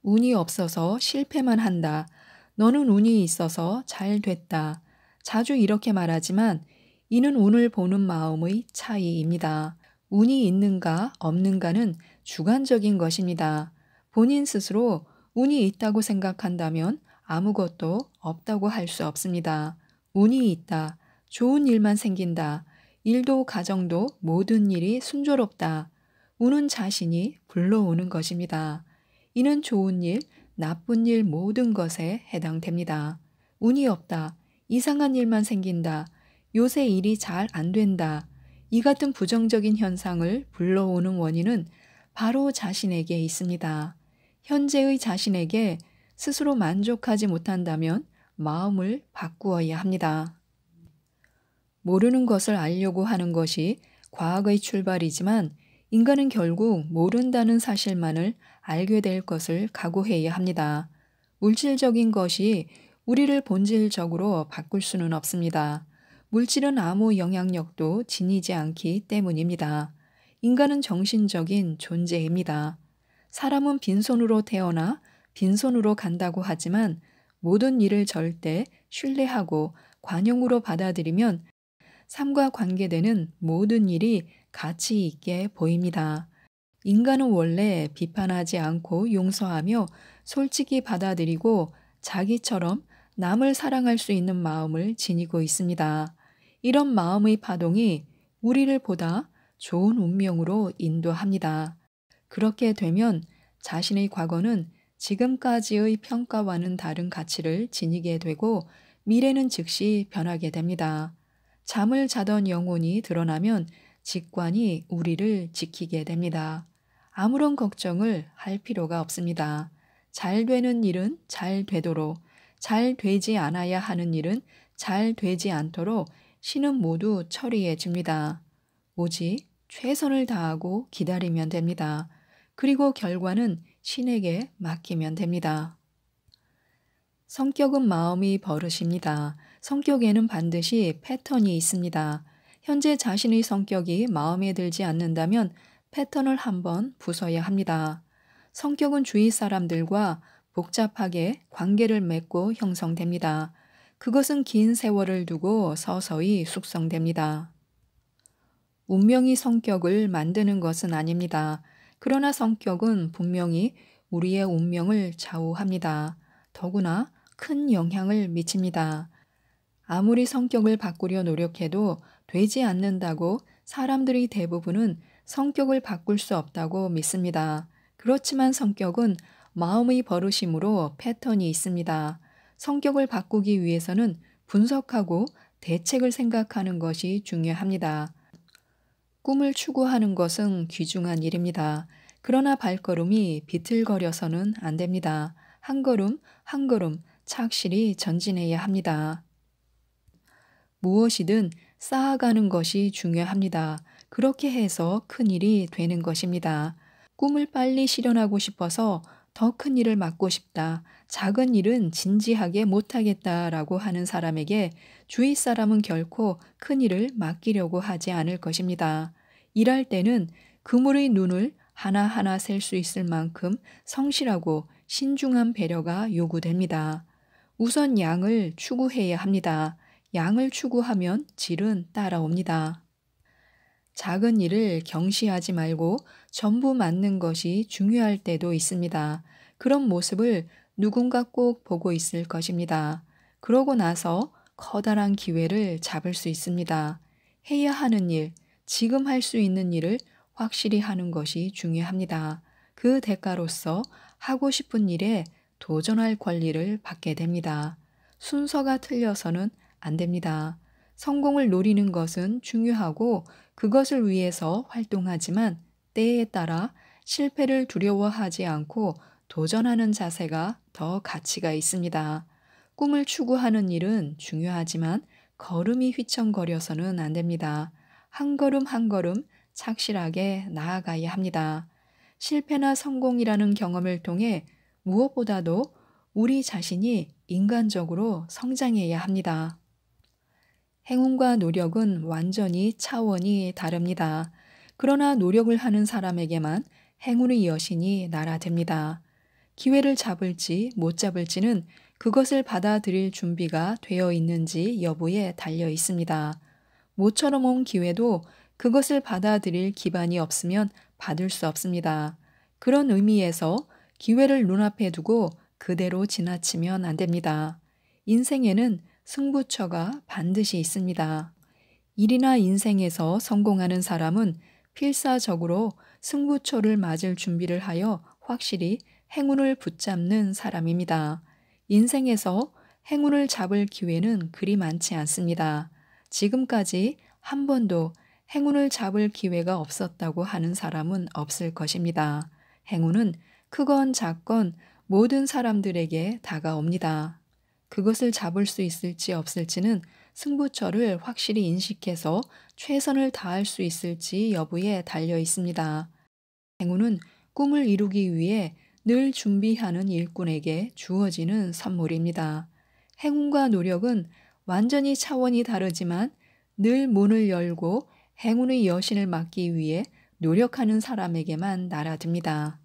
운이 없어서 실패만 한다. 너는 운이 있어서 잘 됐다. 자주 이렇게 말하지만 이는 운을 보는 마음의 차이입니다. 운이 있는가 없는가는 주관적인 것입니다. 본인 스스로 운이 있다고 생각한다면 아무것도 없다고 할 수 없습니다. 운이 있다. 좋은 일만 생긴다. 일도 가정도 모든 일이 순조롭다. 운은 자신이 불러오는 것입니다. 이는 좋은 일, 나쁜 일 모든 것에 해당됩니다. 운이 없다. 이상한 일만 생긴다. 요새 일이 잘 안 된다. 이 같은 부정적인 현상을 불러오는 원인은 바로 자신에게 있습니다. 현재의 자신에게 스스로 만족하지 못한다면 마음을 바꾸어야 합니다. 모르는 것을 알려고 하는 것이 과학의 출발이지만 인간은 결국 모른다는 사실만을 알게 될 것을 각오해야 합니다. 물질적인 것이 우리를 본질적으로 바꿀 수는 없습니다. 물질은 아무 영향력도 지니지 않기 때문입니다. 인간은 정신적인 존재입니다. 사람은 빈손으로 태어나 빈손으로 간다고 하지만 모든 일을 절대 신뢰하고 관용으로 받아들이면 삶과 관계되는 모든 일이 가치 있게 보입니다. 인간은 원래 비판하지 않고 용서하며 솔직히 받아들이고 자기처럼 남을 사랑할 수 있는 마음을 지니고 있습니다. 이런 마음의 파동이 우리를 보다 좋은 운명으로 인도합니다. 그렇게 되면 자신의 과거는 지금까지의 평가와는 다른 가치를 지니게 되고 미래는 즉시 변하게 됩니다. 잠을 자던 영혼이 드러나면 직관이 우리를 지키게 됩니다. 아무런 걱정을 할 필요가 없습니다. 잘 되는 일은 잘 되도록, 잘 되지 않아야 하는 일은 잘 되지 않도록 신은 모두 처리해 줍니다. 오직 최선을 다하고 기다리면 됩니다. 그리고 결과는 신에게 맡기면 됩니다. 성격은 마음이 버릇입니다. 성격에는 반드시 패턴이 있습니다. 현재 자신의 성격이 마음에 들지 않는다면 패턴을 한번 부숴야 합니다. 성격은 주위 사람들과 복잡하게 관계를 맺고 형성됩니다. 그것은 긴 세월을 두고 서서히 숙성됩니다. 운명이 성격을 만드는 것은 아닙니다. 그러나 성격은 분명히 우리의 운명을 좌우합니다. 더구나 큰 영향을 미칩니다. 아무리 성격을 바꾸려 노력해도 되지 않는다고 사람들이 대부분은 성격을 바꿀 수 없다고 믿습니다. 그렇지만 성격은 마음의 버릇이므로 패턴이 있습니다. 성격을 바꾸기 위해서는 분석하고 대책을 생각하는 것이 중요합니다. 꿈을 추구하는 것은 귀중한 일입니다. 그러나 발걸음이 비틀거려서는 안 됩니다. 한 걸음 한 걸음 착실히 전진해야 합니다. 무엇이든 쌓아가는 것이 중요합니다. 그렇게 해서 큰 일이 되는 것입니다. 꿈을 빨리 실현하고 싶어서 더 큰 일을 맡고 싶다. 작은 일은 진지하게 못하겠다라고 하는 사람에게 주위 사람은 결코 큰 일을 맡기려고 하지 않을 것입니다. 일할 때는 그물의 눈을 하나하나 셀 수 있을 만큼 성실하고 신중한 배려가 요구됩니다. 우선 양을 추구해야 합니다. 양을 추구하면 질은 따라옵니다. 작은 일을 경시하지 말고 전부 맡는 것이 중요할 때도 있습니다. 그런 모습을 누군가 꼭 보고 있을 것입니다. 그러고 나서 커다란 기회를 잡을 수 있습니다. 해야 하는 일, 지금 할 수 있는 일을 확실히 하는 것이 중요합니다. 그 대가로서 하고 싶은 일에 도전할 권리를 받게 됩니다. 순서가 틀려서는 안 됩니다. 성공을 노리는 것은 중요하고 그것을 위해서 활동하지만 때에 따라 실패를 두려워하지 않고 도전하는 자세가 더 가치가 있습니다. 꿈을 추구하는 일은 중요하지만 걸음이 휘청거려서는 안 됩니다. 한 걸음 한 걸음 착실하게 나아가야 합니다. 실패나 성공이라는 경험을 통해 무엇보다도 우리 자신이 인간적으로 성장해야 합니다. 행운과 노력은 완전히 차원이 다릅니다. 그러나 노력을 하는 사람에게만 행운의 여신이 날아듭니다. 기회를 잡을지 못 잡을지는 그것을 받아들일 준비가 되어 있는지 여부에 달려 있습니다. 모처럼 온 기회도 그것을 받아들일 기반이 없으면 받을 수 없습니다. 그런 의미에서 기회를 눈앞에 두고 그대로 지나치면 안 됩니다. 인생에는 승부처가 반드시 있습니다. 일이나 인생에서 성공하는 사람은 필사적으로 승부처를 맞을 준비를 하여 확실히 행운을 붙잡는 사람입니다. 인생에서 행운을 잡을 기회는 그리 많지 않습니다. 지금까지 한 번도 행운을 잡을 기회가 없었다고 하는 사람은 없을 것입니다. 행운은 크건 작건 모든 사람들에게 다가옵니다. 그것을 잡을 수 있을지 없을지는 승부처를 확실히 인식해서 최선을 다할 수 있을지 여부에 달려 있습니다. 행운은 꿈을 이루기 위해 늘 준비하는 일꾼에게 주어지는 선물입니다. 행운과 노력은 완전히 차원이 다르지만 늘 문을 열고 행운의 여신을 막기 위해 노력하는 사람에게만 날아듭니다.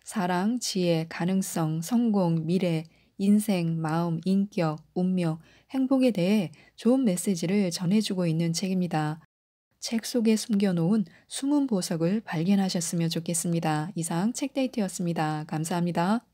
사랑, 지혜, 가능성, 성공, 미래, 인생, 마음, 인격, 운명, 행복에 대해 좋은 메시지를 전해주고 있는 책입니다. 책 속에 숨겨놓은 숨은 보석을 발견하셨으면 좋겠습니다. 이상 책데이트였습니다. 감사합니다.